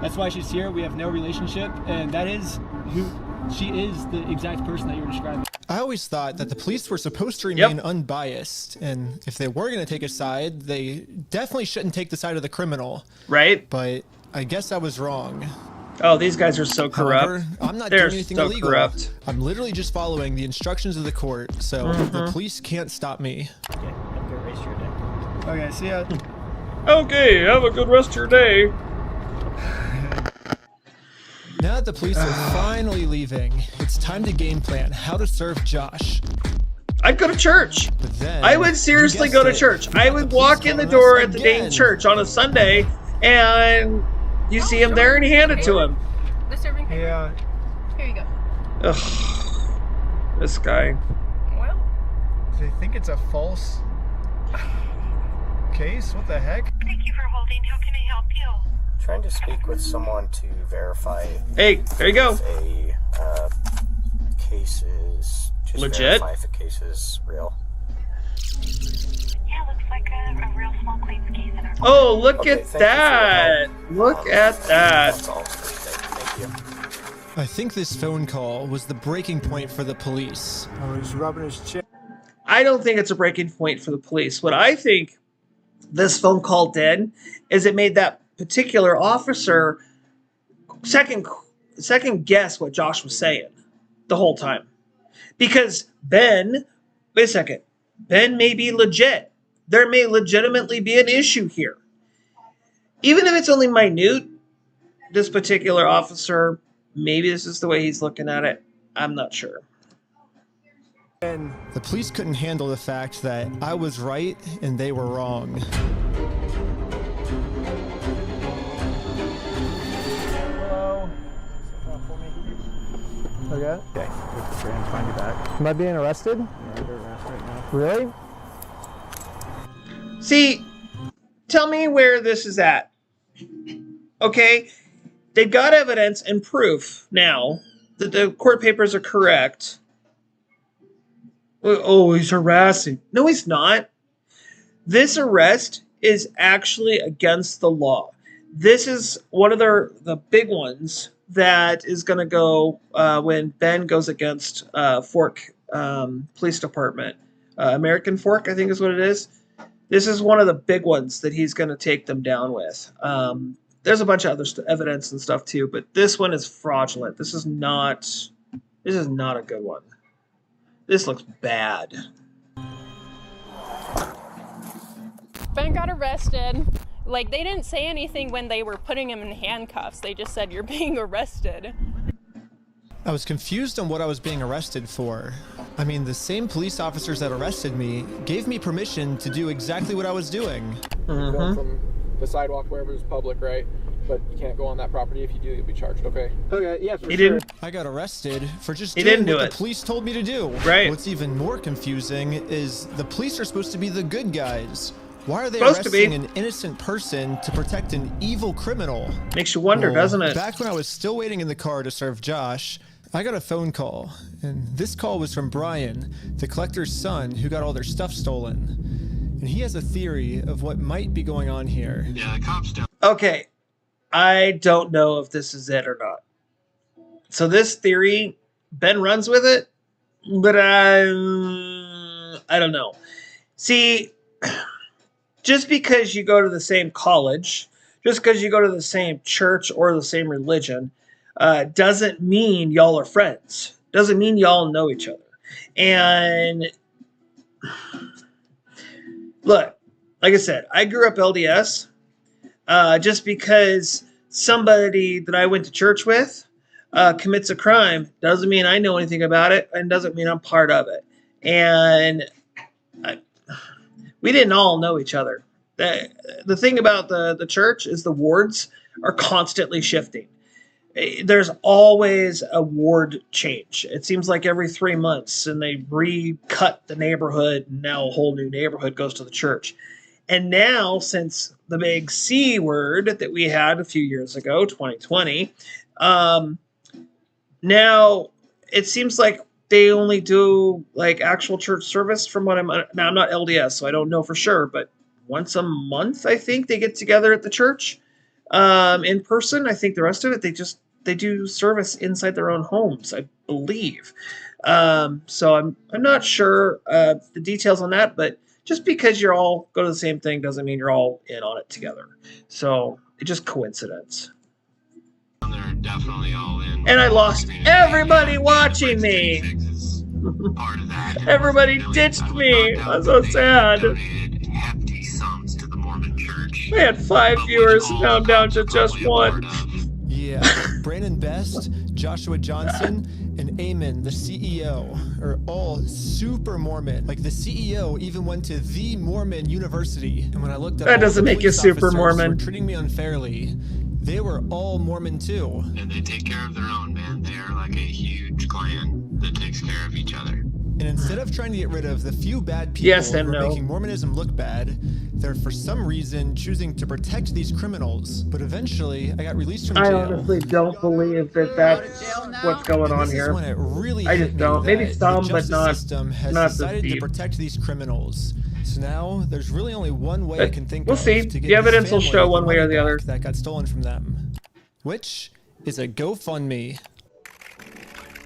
that's why she's here. We have no relationship, and that is who she is. The exact person that you were describing. I always thought that the police were supposed to remain unbiased, and if they were going to take a side, they definitely shouldn't take the side of the criminal. Right. But I guess I was wrong. Oh, these guys are so corrupt. However, I'm not They're doing anything so illegal. corrupt. I'm literally just following the instructions of the court, so the police can't stop me. Okay, have a good rest of your day. Okay, see ya. Okay, have a good rest of your day. Now that the police are finally leaving, it's time to game plan how to serve Josh. I'd go to church. Then, I would seriously go to church. I would walk in the door at the dang church on a Sunday, and you see him there, and you hand it to him. The serving paper? Yeah. Here you go. Ugh. This guy. Well. They think it's a false case? What the heck? Thank you for holding. How can I help you? Trying to speak with someone to verify. Hey, there you go. If a case is just legit. Verify if a case is real. Yeah, looks like a real small claims case in our. Oh, look at that! Look at that. That's all. Thank you. I think this phone call was the breaking point for the police. Oh, he's rubbing his chin. I don't think it's a breaking point for the police. What I think this phone call did is it made that particular officer second guess what Josh was saying the whole time. Because Ben, wait a second, Ben may be legit. There may legitimately be an issue here. Even if it's only minute, this particular officer, maybe this is the way he's looking at it. I'm not sure. The police couldn't handle the fact that I was right and they were wrong. Hello. Okay. Okay. We're gonna find you back. Am I being arrested? Yeah, under arrest right now. Really? See, tell me where this is at. Okay? They've got evidence and proof now that the court papers are correct. Oh, he's harassing. No, he's not. This arrest is actually against the law. This is one of the big ones that is going to go when Ben goes against Fork Police Department. American Fork, I think is what it is. This is one of the big ones that he's going to take them down with. There's a bunch of other evidence and stuff too, but this one is fraudulent. This is not a good one. This looks bad. Ben got arrested. Like, they didn't say anything when they were putting him in handcuffs. They just said, "You're being arrested." I was confused on what I was being arrested for. I mean, the same police officers that arrested me gave me permission to do exactly what I was doing. Going from the sidewalk wherever is public, right? But you can't go on that property. If you do, you'll be charged, okay? Okay, yeah, for He sure. didn't. I got arrested for just He doing didn't do what it. the police told me to do. Right. What's even more confusing is the police are supposed to be the good guys. Why are they Supposed to be. arresting an innocent person to protect an evil criminal? Makes you wonder, doesn't it? Back when I was still waiting in the car to serve Josh, I got a phone call, and this call was from Brian, the collector's son who got all their stuff stolen. And he has a theory of what might be going on here. Yeah, the cops don't. Okay, I don't know if this is it or not. So this theory, Ben runs with it, but I don't know. See, just because you go to the same college, just because you go to the same church or the same religion, doesn't mean y'all are friends. Doesn't mean y'all know each other. And look, like I said, I grew up LDS. Just because somebody that I went to church with commits a crime doesn't mean I know anything about it and doesn't mean I'm part of it. And we didn't all know each other. The thing about the church is the wards are constantly shifting. There's always a ward change. It seems like every 3 months, and they recut the neighborhood, and now a whole new neighborhood goes to the church. And now, since the big C word that we had a few years ago, 2020, now it seems like they only do like actual church service from what now I'm not LDS, so I don't know for sure, but once a month, I think they get together at the church in person. I think the rest of it, they do service inside their own homes, I believe. So I'm not sure the details on that, but just because you're all go to the same thing doesn't mean you're all in on it together. So it's just coincidence. They're definitely all in. And I lost everybody watching me. Everybody ditched me. I'm so sad. Hefty sums to the Mormon Church. I had 5 viewers, now I'm down to just 1. Yeah, Brandon Best, Joshua Johnson, and and Eamon, the CEO, are all super Mormon. Like, the CEO even went to the Mormon University. And when I looked up, that doesn't make you super Mormon. Were treating me unfairly. They were all Mormon too. And they take care of their own, man. They are like a huge clan that takes care of each other. And instead of trying to get rid of the few bad people who are making Mormonism look bad, they're for some reason choosing to protect these criminals. But eventually, I got released from jail. I honestly don't believe that that's what's going on here. When it really I just don't. Maybe some, but not. System has not decided to protect these criminals. So now there's really only one way I can think we'll of see. to get The evidence this will family show one way or the money other. back that got stolen from them, which is a GoFundMe.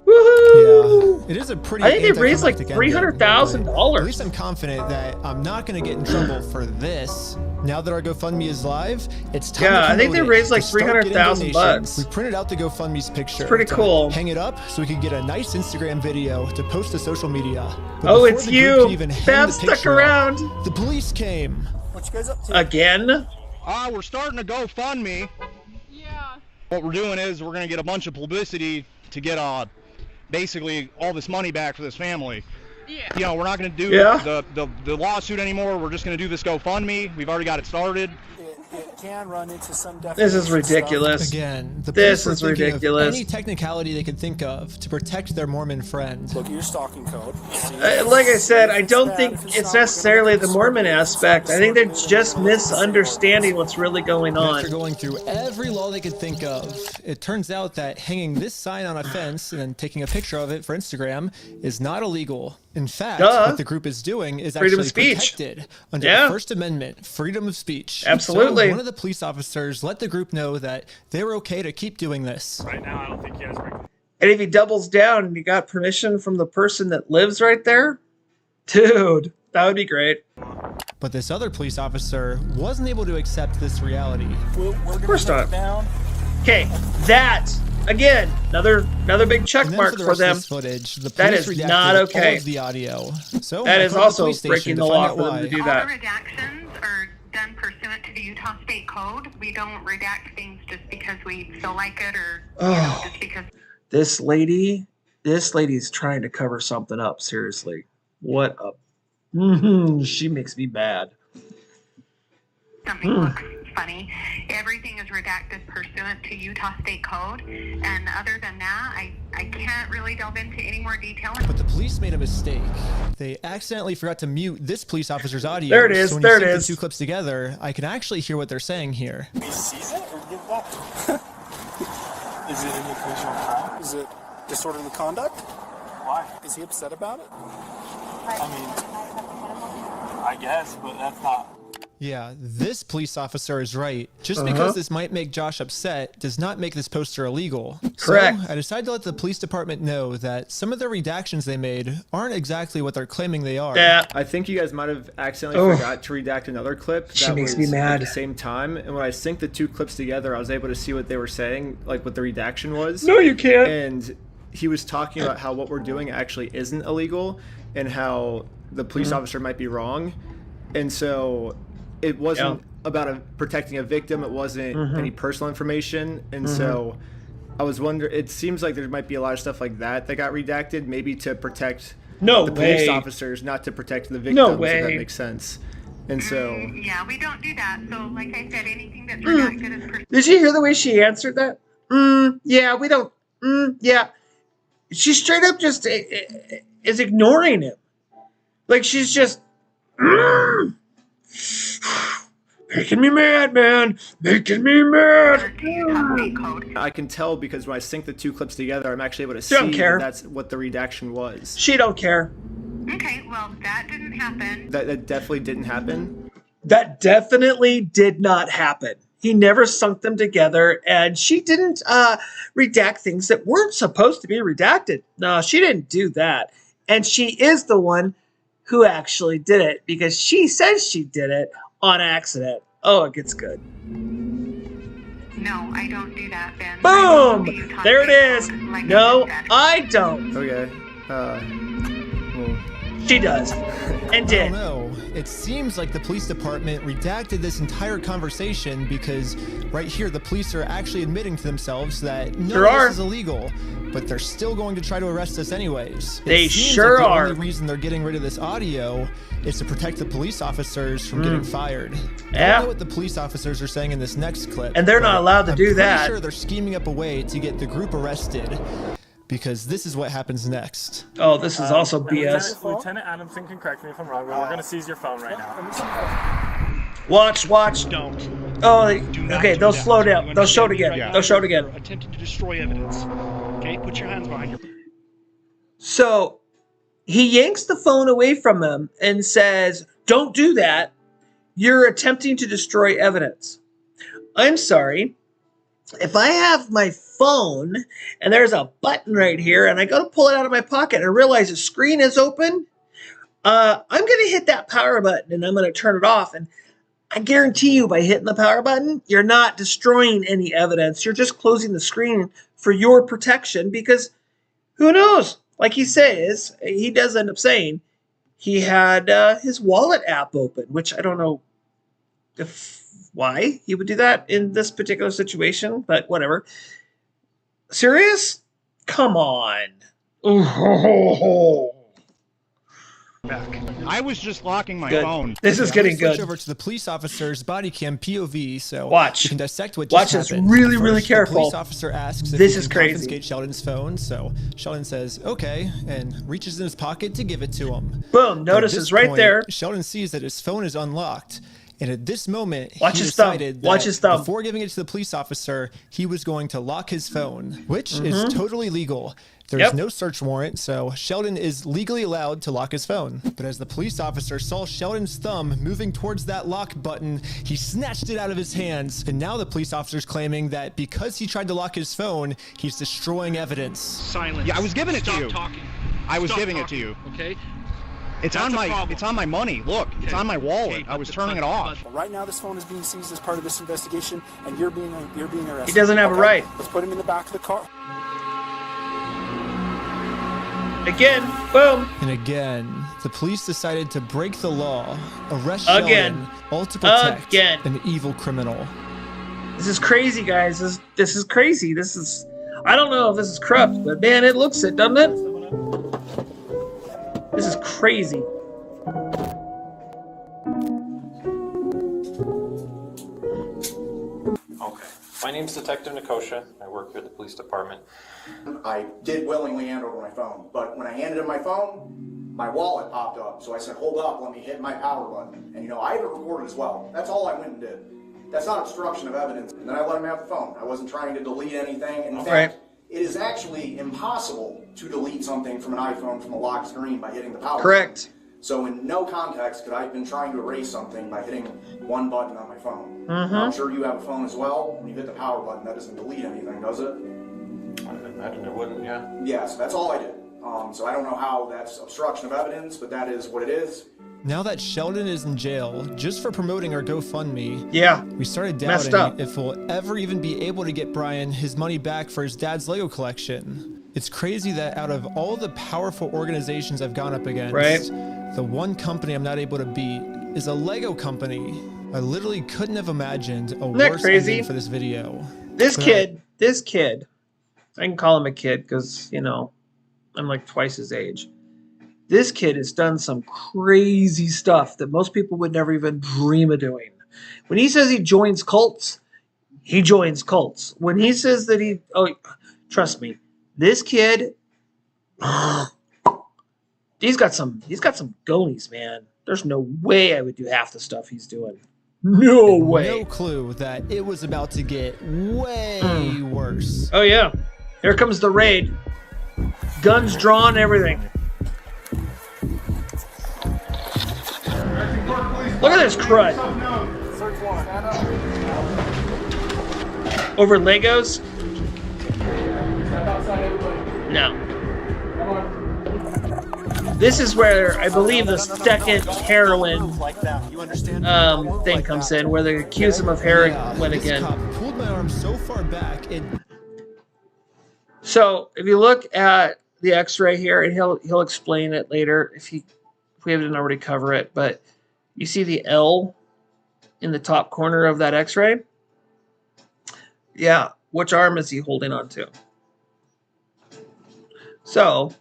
Woohoo! Yeah, it is a pretty. I think they raised like $300,000. At least I'm confident that I'm not going to get in trouble for this. Now that our GoFundMe is live, it's time to I think they raised like $300,000. We printed out the GoFundMe's picture. It's pretty cool. Hang it up so we could get a nice Instagram video to post to social media. But oh, before it's the group you. could even hang Bev the stuck picture around. up, the police came. What you guys up to? Again? We're starting a GoFundMe. Yeah. What we're doing is we're going to get a bunch of publicity to get basically all this money back for this family. Yeah. You know, we're not going to do the lawsuit anymore. We're just going to do this GoFundMe. We've already got it started. It can run into some This is ridiculous. Again, the this police is were thinking ridiculous. of any technicality they could think of to protect their Mormon friend. Look at your stalking code. Like I said, I don't think it's necessarily the Mormon aspect. I think they're just misunderstanding what's really going on. After going through every law they could think of, it turns out that hanging this sign on a fence and then taking a picture of it for Instagram is not illegal. In fact, what the group is doing is freedom actually of speech. protected under the First Amendment, freedom of speech. Absolutely. So one of the police officers let the group know that they were okay to keep doing this. Right now, I don't think he has. And if he doubles down and you got permission from the person that lives right there, dude, that would be great. But this other police officer wasn't able to accept this reality. Of course not. Okay, that again, another big check mark for them. Footage, the that is not okay. All of the audio. So that is also breaking the law for them to do that. All the redactions are done pursuant to the Utah State Code. We don't redact things just because we feel like it or just because. This lady's trying to cover something up. Seriously, what a she makes me mad. Something looks funny. Everything is redacted pursuant to Utah State Code, and other than that, I can't really delve into any more detail. But the police made a mistake. They accidentally forgot to mute this police officer's audio. There it is. So when there you it sync is. the two clips together, I can actually hear what they're saying here. He sees it or give back? Is it an occasional crime? Is it disorderly conduct? Why? Is he upset about it? I mean, I guess, but that's not. Yeah, this police officer is right. Just because this might make Josh upset does not make this poster illegal. Correct. So I decided to let the police department know that some of the redactions they made aren't exactly what they're claiming they are. Yeah. I think you guys might have accidentally forgot to redact another clip She that makes was me mad. at the same time. And when I synced the two clips together, I was able to see what they were saying, like what the redaction was. No, you can't. And he was talking about how what we're doing actually isn't illegal and how the police officer might be wrong. And so it wasn't about protecting a victim. It wasn't any personal information. And so I was wondering, it seems like there might be a lot of stuff like that got redacted, maybe to protect the police officers, not to protect the victims, if that makes sense. And so... yeah, we don't do that. So, like I said, anything that's redacted is... Did you hear the way she answered that? Yeah, we don't... yeah. She straight up just is ignoring him. Like, she's just... making me mad, man. Making me mad. I can tell because when I sync the two clips together, I'm actually able to see that that's what the redaction was. She don't care. Okay, well, that didn't happen. That definitely didn't happen? That definitely did not happen. He never sunk them together, and she didn't redact things that weren't supposed to be redacted. No, she didn't do that. And she is the one who actually did it because she says she did it on accident. Oh, it gets good. No, I don't do that, Ben. Boom! There it is. Like No, I don't. Okay. Well, She does. And did. I don't know. It seems like the police department redacted this entire conversation because right here the police are actually admitting to themselves that no, this is illegal, but they're still going to try to arrest us anyways. They it seems sure like the are. only reason they're getting rid of this audio is to protect the police officers from getting fired. I don't know what the police officers are saying in this next clip. And they're not allowed to do that. I'm pretty sure they're scheming up a way to get the group arrested. Because this is what happens next. Oh, this is also BS. Lieutenant Adamson can correct me if I'm wrong, but we're going to seize your phone right now. Watch. Don't. Oh, Do not okay, do they'll that. slow down. You They'll show it understand again. me right They'll now? show it again. You're attempting to destroy evidence. Okay, put your hands behind your... So he yanks the phone away from him and says, "Don't do that. You're attempting to destroy evidence." I'm sorry. If I have my phone and there's a button right here and I go to pull it out of my pocket and I realize the screen is open, I'm going to hit that power button and I'm going to turn it off. And I guarantee you by hitting the power button, you're not destroying any evidence. You're just closing the screen for your protection because who knows? Like he says, he does end up saying he had his wallet app open, which I don't know why he would do that in this particular situation, but whatever. Serious? Come on. I was just locking my Good. phone. This is getting Switch good. over to the police officer's body cam POV, so Watch. you can dissect what Watch just this happened. really, really First, careful. The police officer asks if This he is can crazy. confiscate Sheldon's phone, so Sheldon says okay and reaches in his pocket to give it to him. Boom! But at Notice this it's right point, there. Sheldon sees that his phone is unlocked. And at this moment, Watch he his thumb. decided Watch that his thumb. before giving it to the police officer, he was going to lock his phone, which is totally legal. There's no search warrant, so Sheldon is legally allowed to lock his phone. But as the police officer saw Sheldon's thumb moving towards that lock button, he snatched it out of his hands. And now the police officer's claiming that because he tried to lock his phone, he's destroying evidence. Silence. Yeah, I was giving it to Stop you. Talking. I was Stop giving talking, it to you. Okay. It's That's on a my problem. it's on my money. Look, it's on my wallet. Okay, I was turning it off. Right now, this phone is being seized as part of this investigation, and you're being arrested. He doesn't have a right. Let's put him in the back of the car. Again, boom. And again, the police decided to break the law, arrest Again. Sheldon, all to protect Again. an evil criminal. This is crazy, guys. This is crazy. This is. I don't know if this is corrupt, but man, it looks it, doesn't it? This is crazy. Okay. My name's Detective Nikosha. I work here at the police department. I did willingly hand over my phone, but when I handed him my phone, my wallet popped up. So I said, hold up, let me hit my power button. And I have it recorded as well. That's all I went and did. That's not obstruction of evidence. And then I let him have the phone. I wasn't trying to delete anything. In fact, it is actually impossible to delete something from an iPhone from a locked screen by hitting the power Correct. button. So in no context could I have been trying to erase something by hitting one button on my phone. I'm sure you have a phone as well. When you hit the power button, that doesn't delete anything, does it? I imagine it wouldn't, yeah. Yeah, so that's all I did. So I don't know how that's obstruction of evidence, but that is what it is. Now that Sheldon is in jail, just for promoting our GoFundMe, we started messed doubting up. if we'll ever even be able to get Brian his money back for his dad's Lego collection. It's crazy that out of all the powerful organizations I've gone up against, the one company I'm not able to beat is a Lego company. I literally couldn't have imagined a that worse crazy? ending for this video. This But kid, I can call him a kid because, I'm like twice his age. This kid has done some crazy stuff that most people would never even dream of doing. When he says he joins cults, he joins cults. When he says that trust me, this kid, he's got some gonies, man. There's no way I would do half the stuff he's doing. No way. No clue that it was about to get way worse. Oh yeah. Here comes the raid. Guns drawn, everything. Look at this crud. Over Legos? No. This is where I believe the second heroin thing comes in, where they accuse him of heroin again. Cop pulled my arm so far back it. So if you look at the X-ray here, and he'll explain it later. If he if we didn't already cover it, but you see the L in the top corner of that x-ray? Yeah, which arm is he holding on to? So,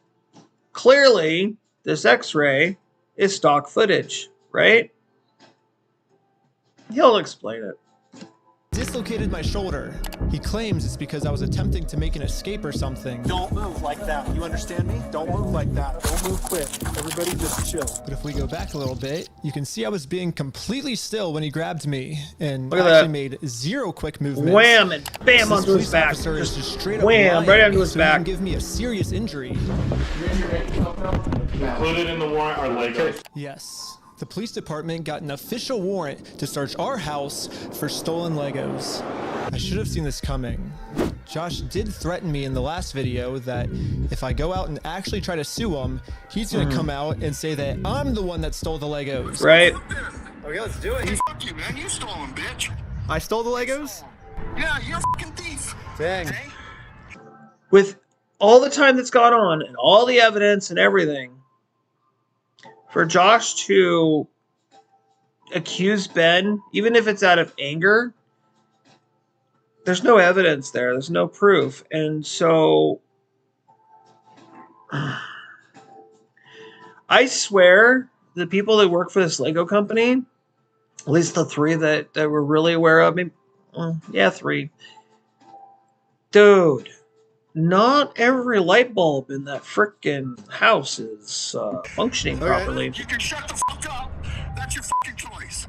clearly, this x-ray is stock footage, right? He'll explain it. Dislocated my shoulder. He claims it's because I was attempting to make an escape or something. Don't move like that. You understand me? Don't move like that. Don't move quick. Everybody just chill. But if we go back a little bit, you can see I was being completely still when he grabbed me and Look at actually that. made zero quick movements. Wham and bam This onto his police back. officer is Just straight up wham lying, right onto his so he can back. give me a serious injury. Included in the warrant are Legos. Yes. The police department got an official warrant to search our house for stolen Legos. I should have seen this coming. Josh did threaten me in the last video that if I go out and actually try to sue him, he's gonna come out and say that I'm the one that stole the Legos. Right. Okay, let's do it. Fuck you, man. You stole them, bitch. I stole the Legos? Yeah, you're a fucking thief. Dang. With all the time that's gone on and all the evidence and everything, for Josh to accuse Ben, even if it's out of anger, there's no evidence there. There's no proof. And so I swear the people that work for this Lego company, at least the three that we're really aware of, maybe, yeah, three. Dude, not every light bulb in that frickin' house is functioning properly. You can shut the fuck up. That's your fucking choice.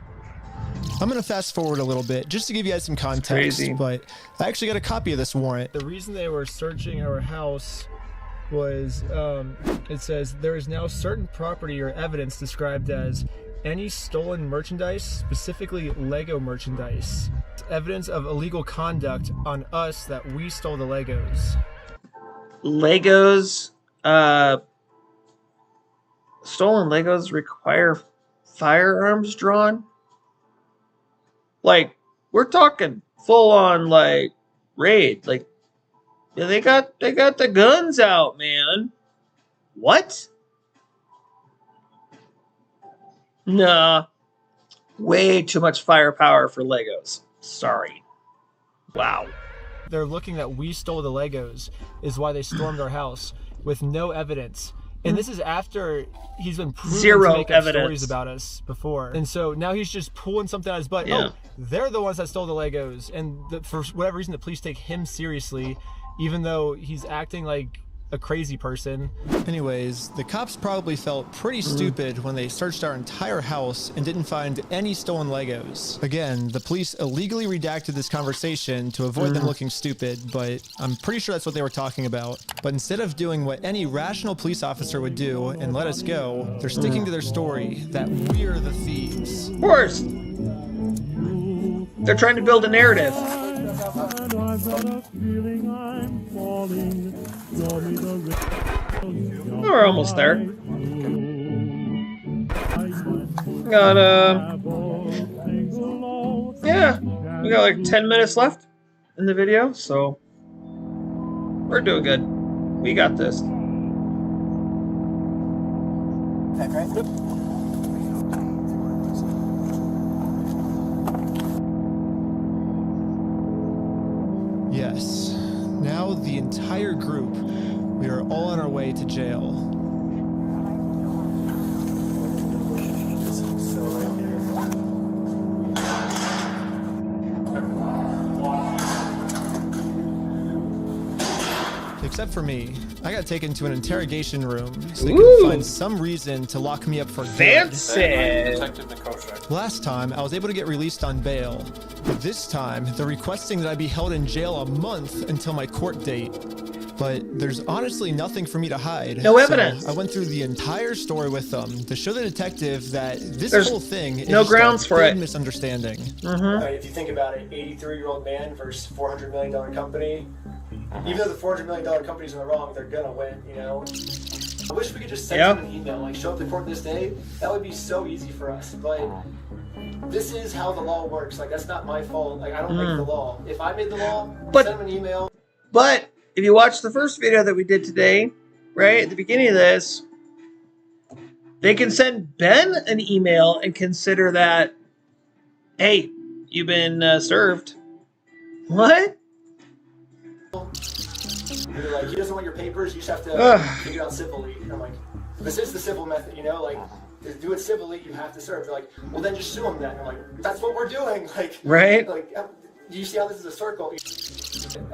I'm gonna fast forward a little bit just to give you guys some context, Crazy. but I actually got a copy of this warrant. The reason they were searching our house was, it says, there is now certain property or evidence described as any stolen merchandise, specifically Lego merchandise. Evidence of illegal conduct on us that we stole the Legos. Legos, stolen Legos require firearms drawn? Like, we're talking full on, like, raid. Like, yeah, they got the guns out, man. What? Nah. Way too much firepower for Legos. Sorry. Wow. They're looking that we stole the Legos is why they stormed our house with no evidence. And this is after he's been proven Zero to make up evidence. stories about us before. And so now he's just pulling something out of his butt. Yeah. Oh, they're the ones that stole the Legos. And for whatever reason, the police take him seriously, even though he's acting like a crazy person. Anyways, the cops probably felt pretty stupid when they searched our entire house and didn't find any stolen Legos. Again, the police illegally redacted this conversation to avoid them looking stupid, but I'm pretty sure that's what they were talking about. But instead of doing what any rational police officer would do and let us go, they're sticking to their story that we're the thieves. Of course. They're trying to build a narrative. We're almost there. Got yeah, we got like 10 minutes left in the video, so we're doing good. We got this. Yes. Now the entire group, we are all on our way to jail. Except for me. I got taken to an interrogation room so they could find some reason to lock me up for good. Fancy! Detective Nakosha. Last time, I was able to get released on bail. But this time, they're requesting that I be held in jail a month until my court date. But there's honestly nothing for me to hide. No evidence. So I went through the entire story with them to show the detective that this There's whole thing is no just grounds a for big it. misunderstanding. If you think about it, 83-year-old man versus $400 million company. Even though the $400 million company's in the wrong, they're gonna win, you know? I wish we could just send them an email, like show up to court this day. That would be so easy for us. But this is how the law works. Like, that's not my fault. Like, I don't make the law. If I made the law, But- send them an email. But if you watch the first video that we did today, right at the beginning of this, They can send Ben an email and consider that, hey, you've been served. What? You're like, he doesn't want your papers, you just have to figure it out civilly. And I'm like, this is the civil method, you know, like, to do it civilly, you have to serve. They're like, well, then just sue him then. I'm like, that's what we're doing. Like, right? Like, do you see how this is a circle?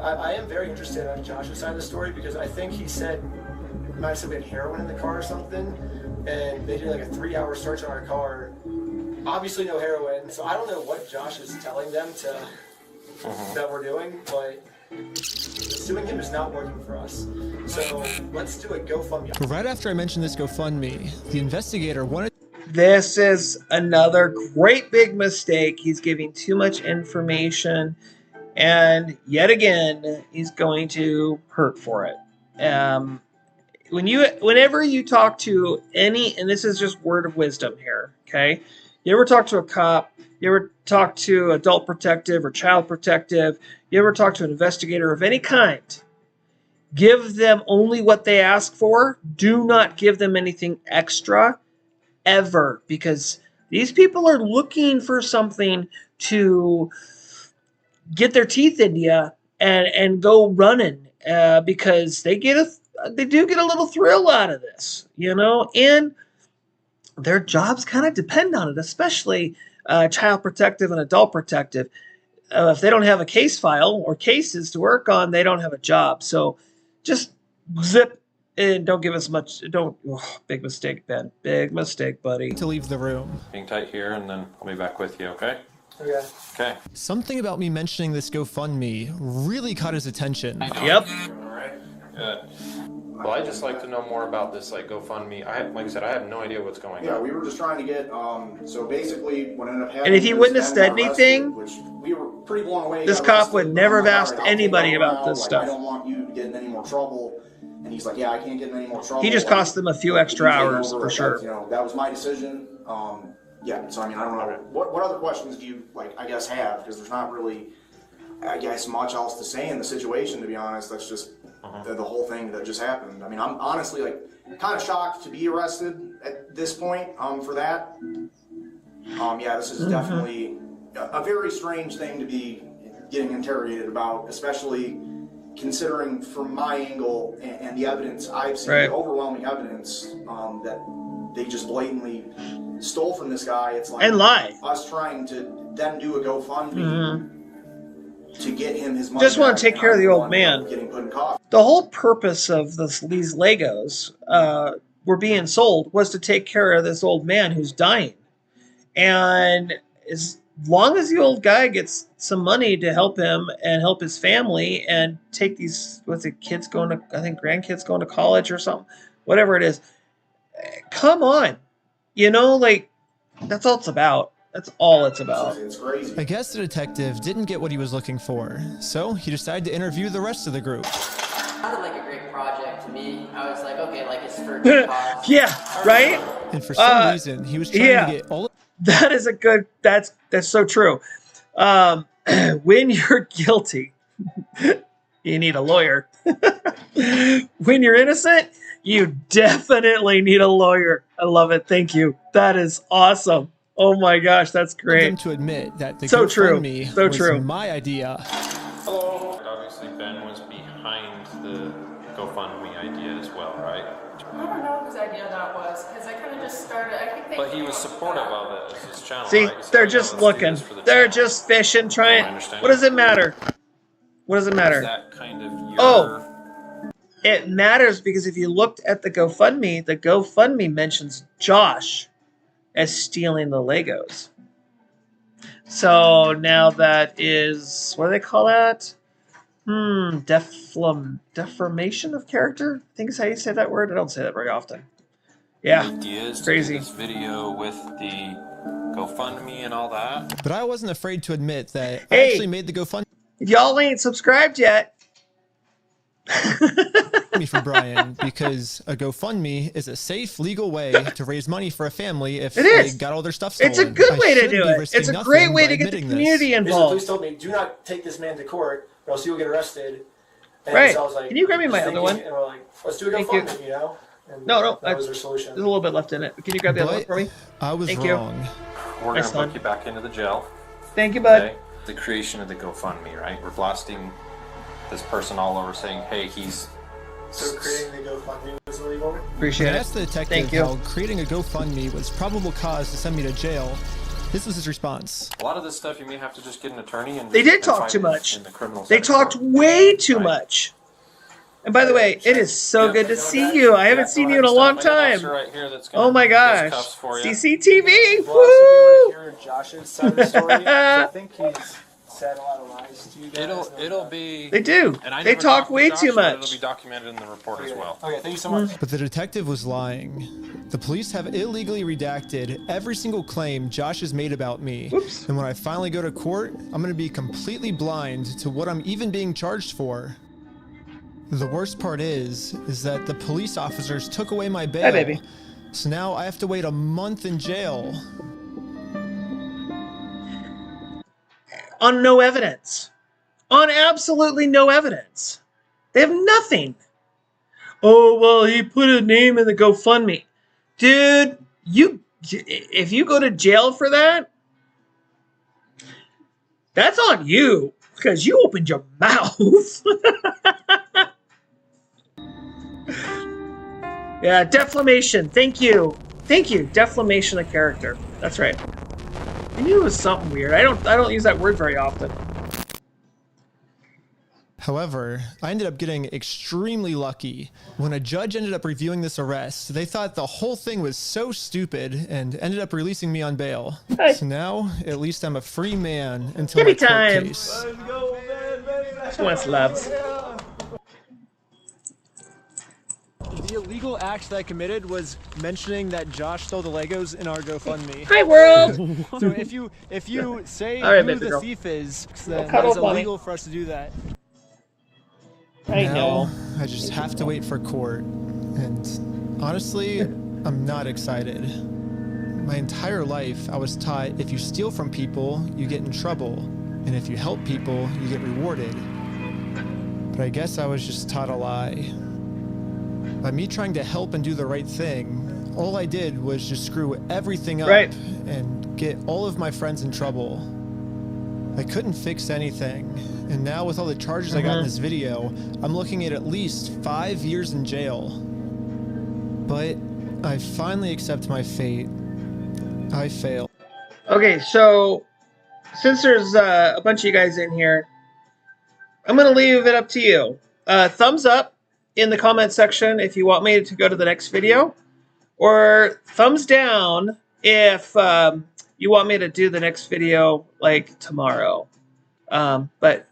I am very interested on Josh's side of the story because I think he said, might have said we had heroin in the car or something, and they did like a 3-hour search on our car. Obviously no heroin, so I don't know what Josh is telling them to that we're doing, but suing him is not working for us. So let's do a GoFundMe. Right after I mentioned this GoFundMe, the investigator wanted... This is another great big mistake. He's giving too much information, and yet again, he's going to hurt for it. Whenever you talk to any, and this is just word of wisdom here, okay? You ever talk to a cop? You ever talk to adult protective or child protective? You ever talk to an investigator of any kind? Give them only what they ask for. Do not give them anything extra, ever, because these people are looking for something to get their teeth in you and go running because they do get a little thrill out of this, you know, and their jobs kind of depend on it, especially child protective and adult protective. If they don't have a case file or cases to work on, they don't have a job. So just zip and don't give us much. Big mistake, Ben. Big mistake, buddy. To leave the room. Being tight here, and then I'll be back with you, okay? Okay. Okay. Something about me mentioning this GoFundMe really caught his attention. Yep. All right. Good. Well, I'd just like to know more about this, like, GoFundMe. Like I said, I have no idea what's going on. Yeah, we were just trying to get, so basically what ended up happening... And if he wouldn't have said anything, which we were pretty blown away. This cop would never have asked anybody about this stuff. I don't want you to get in any more trouble. And he's like, yeah, I can't get in any more trouble. He just cost them a few extra hours, for sure. You know, that was my decision. Yeah, so I mean, I don't know. What other questions do you, like, I guess, have? Because there's not really, I guess, much else to say in the situation, to be honest. That's just the whole thing that just happened. I mean, I'm honestly, like, kind of shocked to be arrested at this point for that. Yeah, this is definitely a very strange thing to be getting interrogated about, especially considering from my angle and the evidence I've seen, the overwhelming evidence that they just blatantly stole from this guy. It's like, and lie. Us trying to then do a GoFundMe to get him his money. Just want to take care of the old man. Getting put in coffin. The whole purpose of these Legos were being sold was to take care of this old man who's dying. And as long as the old guy gets some money to help him and help his family and take these, kids going to, I think grandkids going to college or something, whatever it is, come on. You know, like, that's all it's about. That's all it's about. It's crazy. I guess the detective didn't get what he was looking for, so he decided to interview the rest of the group. It sounded like a great project to me. I was like, okay, like it's for a good cause. Yeah, right? And for some reason, he was trying to get all of... That is a good, that's so true. When you're guilty, you need a lawyer. When you're innocent, you definitely need a lawyer. I love it. Thank you. That is awesome. Oh my gosh, that's great. Them to admit that the so GoFundMe true. was my idea. Hello. Obviously, Ben was behind the GoFundMe idea as well, right? I don't know whose idea that was, because I kind of just started, I think they... But he was supportive of it as his channel, See, right? He said, they're "Yeah, just let's do looking. this for the They're channel." just fishing, trying. understand. What does it matter? What does it matter? Is that kind of your... Oh, it matters because if you looked at the GoFundMe mentions Josh as stealing the Legos. So now that is, what do they call that? Deformation of character? I think is how you say that word. I don't say that very often. Yeah, ideas crazy. To do this video with the GoFundMe and all that. But I wasn't afraid to admit that I actually made the GoFundMe If y'all ain't subscribed yet, for Brian, because a GoFundMe is a safe, legal way to raise money for a family if It is. they got all their stuff stolen. it's a good way to should do be it. risking It's a nothing great way by to get the admitting this. community Basically, the involved. police told me, do not take this man to court, or else you'll get arrested. And Right. so I was like, Can you grab me my just other thinking, one? And we're like, let's do a Thank you. GoFundMe, you know? And No, that was their solution. There's a little bit left in it. Can you grab the other one for me? I was Thank wrong. You. We're Nice gonna one. book you back into the jail. Thank you, bud. Okay? The creation of the GoFundMe, right? We're blasting this person all over, saying, "Hey, he's." So creating the GoFundMe was illegal? Appreciate I it. asked the detective Thank you. how creating a GoFundMe was probable cause to send me to jail. This was his response. A lot of this stuff you may have to just get an attorney and They did and talk fight too much. in the criminal They side of talked court. way too much. And by the way, it is so good to see you. I haven't seen you in a long time. Oh my gosh. CCTV! We'll also be able Woo! to hear Josh's side of the story. I think he's said a lot of lies to you guys. It'll be. They do. And I They never talk talked to way Josh, too but much. It'll be documented in the report as well. Okay, thank you so much. But the detective was lying. The police have illegally redacted every single claim Josh has made about me. Oops. And when I finally go to court, I'm going to be completely blind to what I'm even being charged for. The worst part is that the police officers took away my bail. Hi, baby. So now I have to wait a month in jail. On no evidence. On absolutely no evidence. They have nothing. Oh, well, he put a name in the GoFundMe. Dude, if you go to jail for that, that's on you. Because you opened your mouth. Yeah, defamation. Thank you. Thank you. Defamation of character. That's right. I knew it was something weird. I don't use that word very often. However, I ended up getting extremely lucky. When a judge ended up reviewing this arrest, they thought the whole thing was so stupid and ended up releasing me on bail. Hey. So now, at least I'm a free man until Give my me court time. case. She wants loves. The illegal act that I committed was mentioning that Josh stole the Legos in our GoFundMe. Hi, world. So if you say All right, who baby the girl. thief is, Go then cuddle it's bunny. illegal for us to do that. I now, know. I just have to wait for court. And honestly, I'm not excited. My entire life, I was taught if you steal from people, you get in trouble. And if you help people, you get rewarded. But I guess I was just taught a lie. By me trying to help and do the right thing, all I did was just screw everything up and get all of my friends in trouble. I couldn't fix anything, and now with all the charges I got in this video, I'm looking at least 5 years in jail. But I finally accept my fate. I failed. Okay, so since there's a bunch of you guys in here, I'm going to leave it up to you. Thumbs up in the comment section if you want me to go to the next video, or thumbs down if you want me to do the next video like tomorrow. But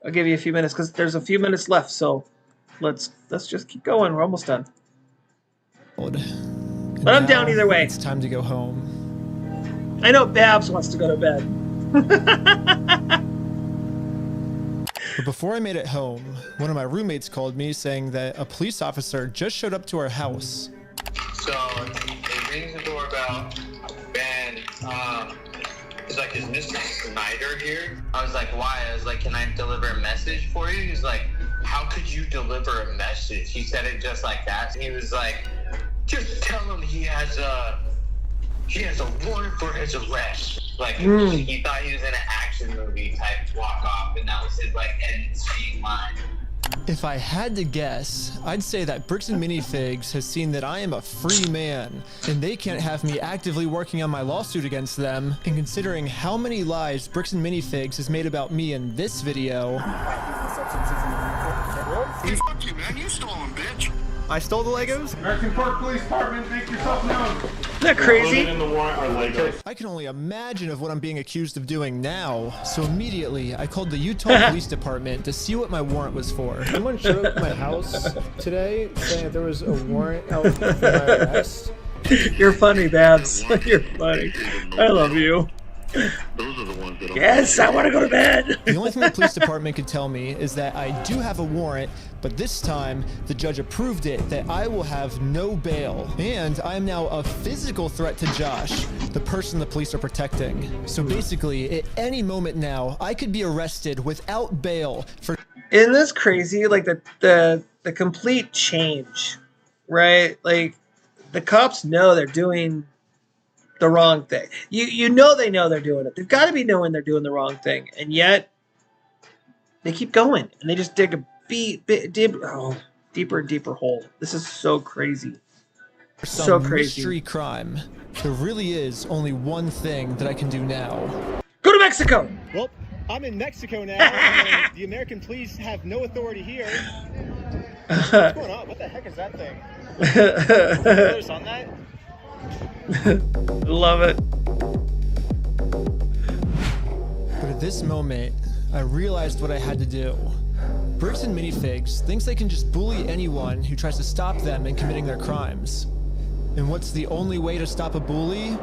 I'll give you a few minutes because there's a few minutes left, so let's just keep going. We're almost done. But I'm down either way. It's time to go home. I know Babs wants to go to bed. But before I made it home, one of my roommates called me saying that a police officer just showed up to our house. So it rings the doorbell. Ben, he's like, is Mr. Snyder here? I was like, why? I was like, can I deliver a message for you? He's like, how could you deliver a message? He said it just like that. He was like, just tell him he has a warrant for his arrest. Like, he thought he was in an action movie type walk off, and that was his, like, end scene line. If I had to guess, I'd say that Bricks and Minifigs has seen that I am a free man, and they can't have me actively working on my lawsuit against them. And considering how many lies Bricks and Minifigs has made about me in this video, Fuck you, man. You stole them, bitch. I stole the Legos? American Park Police Department, make yourself known. Isn't that crazy? Included in the warrant are Legos. I can only imagine of what I'm being accused of doing now. So immediately, I called the Utah Police Department to see what my warrant was for. Someone showed up at my house today saying that there was a warrant out for my arrest. You're funny, Babs. You're funny. I love you. Those are the ones that Yes, I want to go to bed. The only thing the police department could tell me is that I do have a warrant, but this time the judge approved it that I will have no bail. And I am now a physical threat to Josh, the person the police are protecting. So basically, at any moment now, I could be arrested without bail for... Isn't this crazy? Like the complete change right? Like, the cops know they're doing the wrong thing. You know they know they're doing it. They've got to be knowing they're doing the wrong thing, and yet they keep going, and they just dig a deeper and deeper hole. This is so crazy. So crazy. Mystery crime. There really is only one thing that I can do now. Go to Mexico! Well, I'm in Mexico now, and the American police have no authority here. What's going on? What the heck is that thing? Colors on that? Love it. But at this moment, I realized what I had to do. Bricks and Minifigs thinks they can just bully anyone who tries to stop them in committing their crimes. And what's the only way to stop a bully?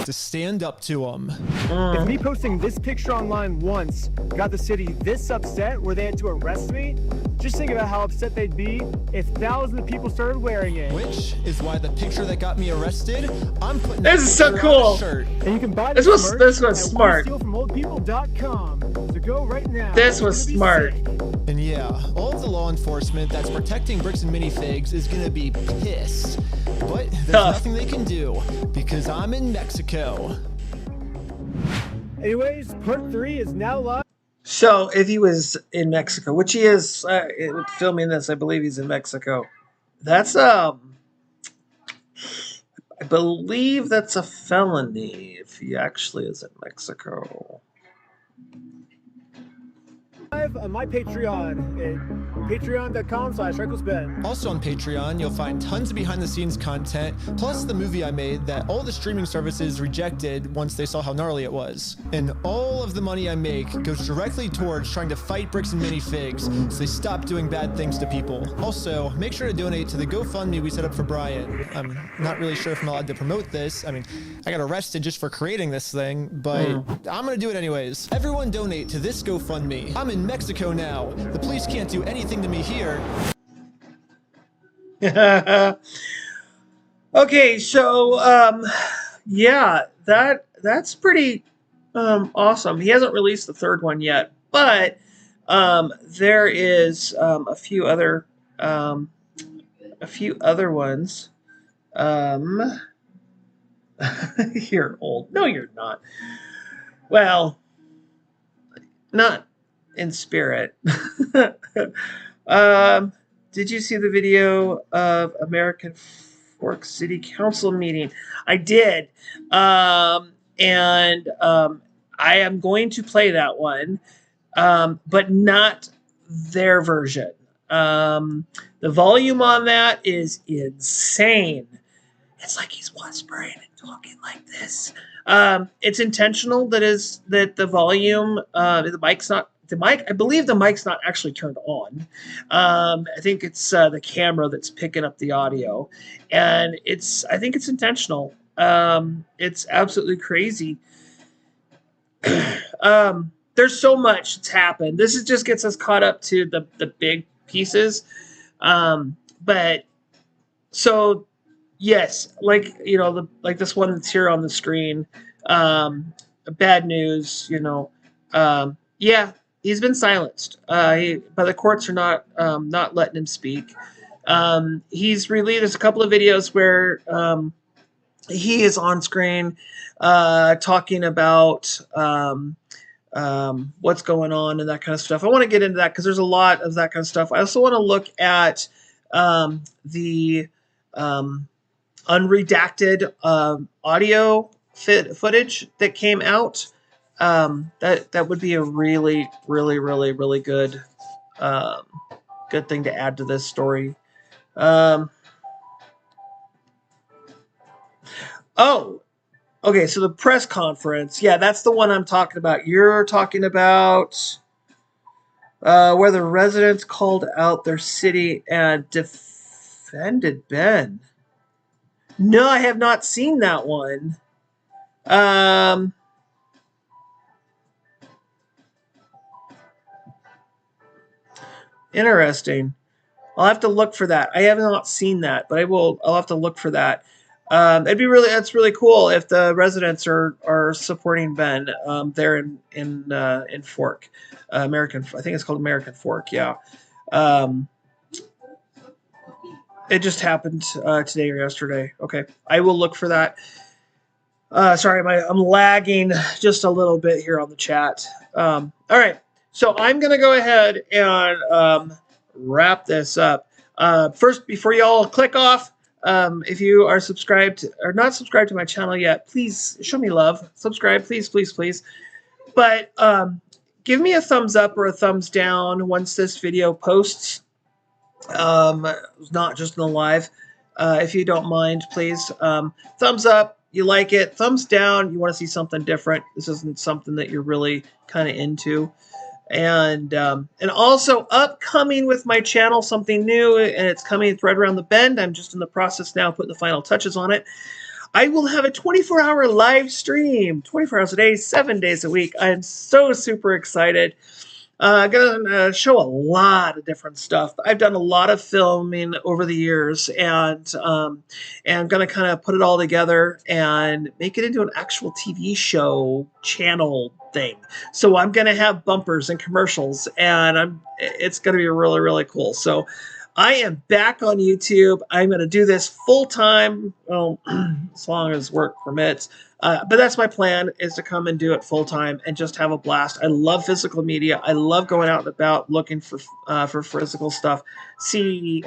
To stand up to them. If me posting this picture online once got the city this upset where they had to arrest me, just think about how upset they'd be if thousands of people started wearing it. Which is why the picture that got me arrested, I'm putting this is so cool. And you can buy this was smart. From oldpeople.com. So go right now. This was smart. And yeah, all of the law enforcement that's protecting Bricks and Minifigs is gonna be pissed. But there's nothing they can do because I'm in Mexico. Anyways, part 3 is now live. So if he was in Mexico, which he is, filming this, I believe he's in Mexico. That's I believe that's a felony if he actually is in Mexico. Live on my Patreon at patreon.com/RecklessBen. Also on Patreon, you'll find tons of behind-the-scenes content, plus the movie I made that all the streaming services rejected once they saw how gnarly it was. And all of the money I make goes directly towards trying to fight Bricks and Minifigs so they stop doing bad things to people. Also, make sure to donate to the GoFundMe we set up for Brian. I'm not really sure if I'm allowed to promote this. I mean, I got arrested just for creating this thing, but I'm gonna do it anyways. Everyone donate to this GoFundMe. I'm in Mexico now. The police can't do anything to me here. Okay, so yeah, that's pretty awesome. He hasn't released the third one yet, but there is a few other ones. You're old. No, you're not. Well, not in spirit. Did you see the video of American Fork City Council meeting? I did. And I am going to play that one, but not their version. The volume on that is insane. It's like he's whispering and talking like this. It's intentional that the volume, the mic's not, I believe the mic's not actually turned on. I think it's the camera that's picking up the audio, and I think it's intentional. It's absolutely crazy. There's so much that's happened. This just gets us caught up to the big pieces. But so yes, like this one that's here on the screen. Bad news, yeah. He's been silenced. But the courts are not letting him speak. He's released. There's a couple of videos where he is on screen talking about what's going on and that kind of stuff. I want to get into that because there's a lot of that kind of stuff. I also want to look at the unredacted audio footage that came out. That would be a really, really, really, really good good thing to add to this story. Oh, okay. So the press conference, yeah, that's the one I'm talking about. You're talking about where the residents called out their city and defended Ben. No, I have not seen that one. Interesting. I'll have to look for that. I have not seen that, but I'll have to look for that. That's really cool if the residents are supporting Ben there in Fork, I think it's called American Fork. Yeah. It just happened today or yesterday. Okay, I will look for that. Sorry, I'm lagging just a little bit here on the chat. All right, so I'm going to go ahead and wrap this up. First, before y'all click off, if you are subscribed or not subscribed to my channel yet, please show me love. Subscribe, please, please, please. But give me a thumbs up or a thumbs down once this video posts. Not just in the live. If you don't mind, please. Thumbs up. You like it. Thumbs down. You want to see something different. This isn't something that you're really kind of into. And also upcoming with my channel, something new, and it's coming right around the bend. I'm just in the process now, putting the final touches on it. I will have a 24-hour live stream, 24 hours a day, 7 days a week. I'm so super excited. Gonna show a lot of different stuff. I've done a lot of filming over the years, and I'm gonna kind of put it all together and make it into an actual TV show channel thing. So I'm gonna have bumpers and commercials, and it's gonna be really, really cool. So I am back on YouTube. I'm gonna do this full time, well, as long as work permits. But that's my plan, is to come and do it full time and just have a blast. I love physical media. I love going out and about looking for physical stuff. See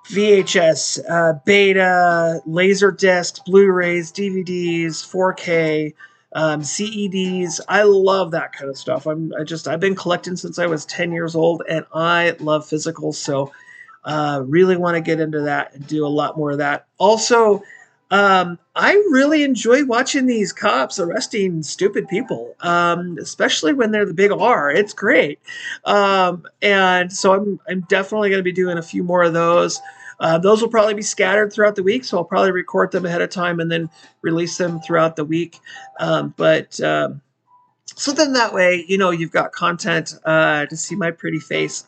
VHS, beta, Laserdisc, Blu-rays, DVDs, 4K, CEDs. I love that kind of stuff. I've been collecting since I was 10 years old, and I love physical. So really want to get into that and do a lot more of that. Also, I really enjoy watching these cops arresting stupid people, especially when they're the big R. It's great. And so I'm definitely going to be doing a few more of those. Those will probably be scattered throughout the week, so I'll probably record them ahead of time and then release them throughout the week. So then that way, you've got content to see my pretty face.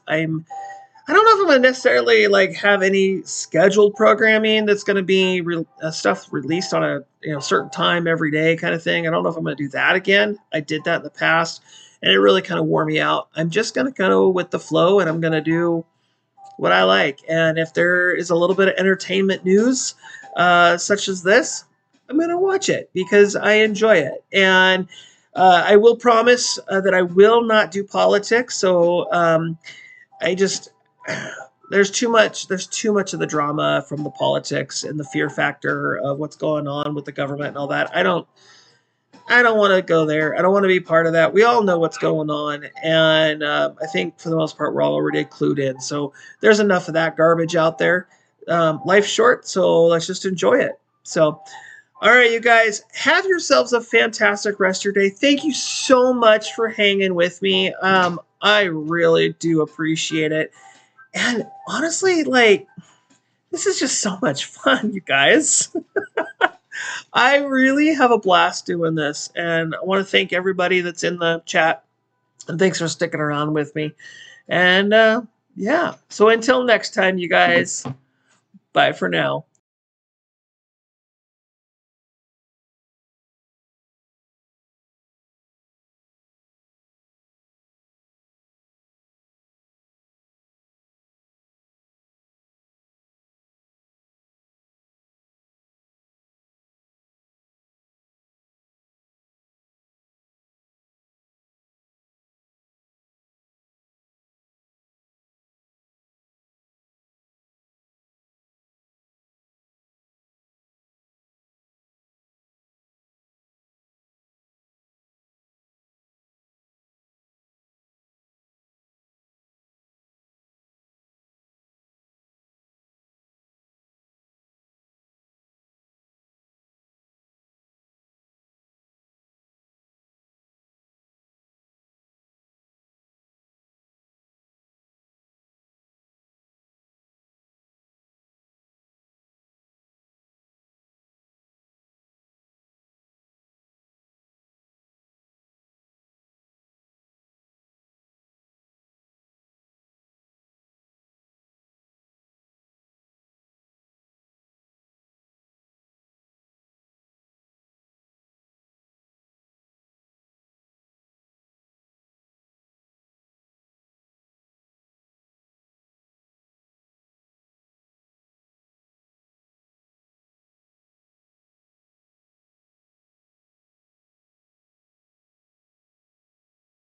I don't know if I'm going to necessarily have any scheduled programming that's going to be stuff released on a certain time every day kind of thing. I don't know if I'm going to do that again. I did that in the past, and it really kind of wore me out. I'm just going to go with the flow, and I'm going to do what I like. And if there is a little bit of entertainment news, such as this, I'm going to watch it because I enjoy it. And I will promise that I will not do politics. So there's too much of the drama from the politics and the fear factor of what's going on with the government and all that. I don't want to go there. I don't want to be part of that. We all know what's going on, and I think for the most part we're all already clued in. So there's enough of that garbage out there. Life's short, so let's just enjoy it. So, all right, you guys, have yourselves a fantastic rest of your day. Thank you so much for hanging with me. I really do appreciate it. And honestly, this is just so much fun, you guys. I really have a blast doing this, and I want to thank everybody that's in the chat, and thanks for sticking around with me. And yeah, so until next time, you guys, bye for now.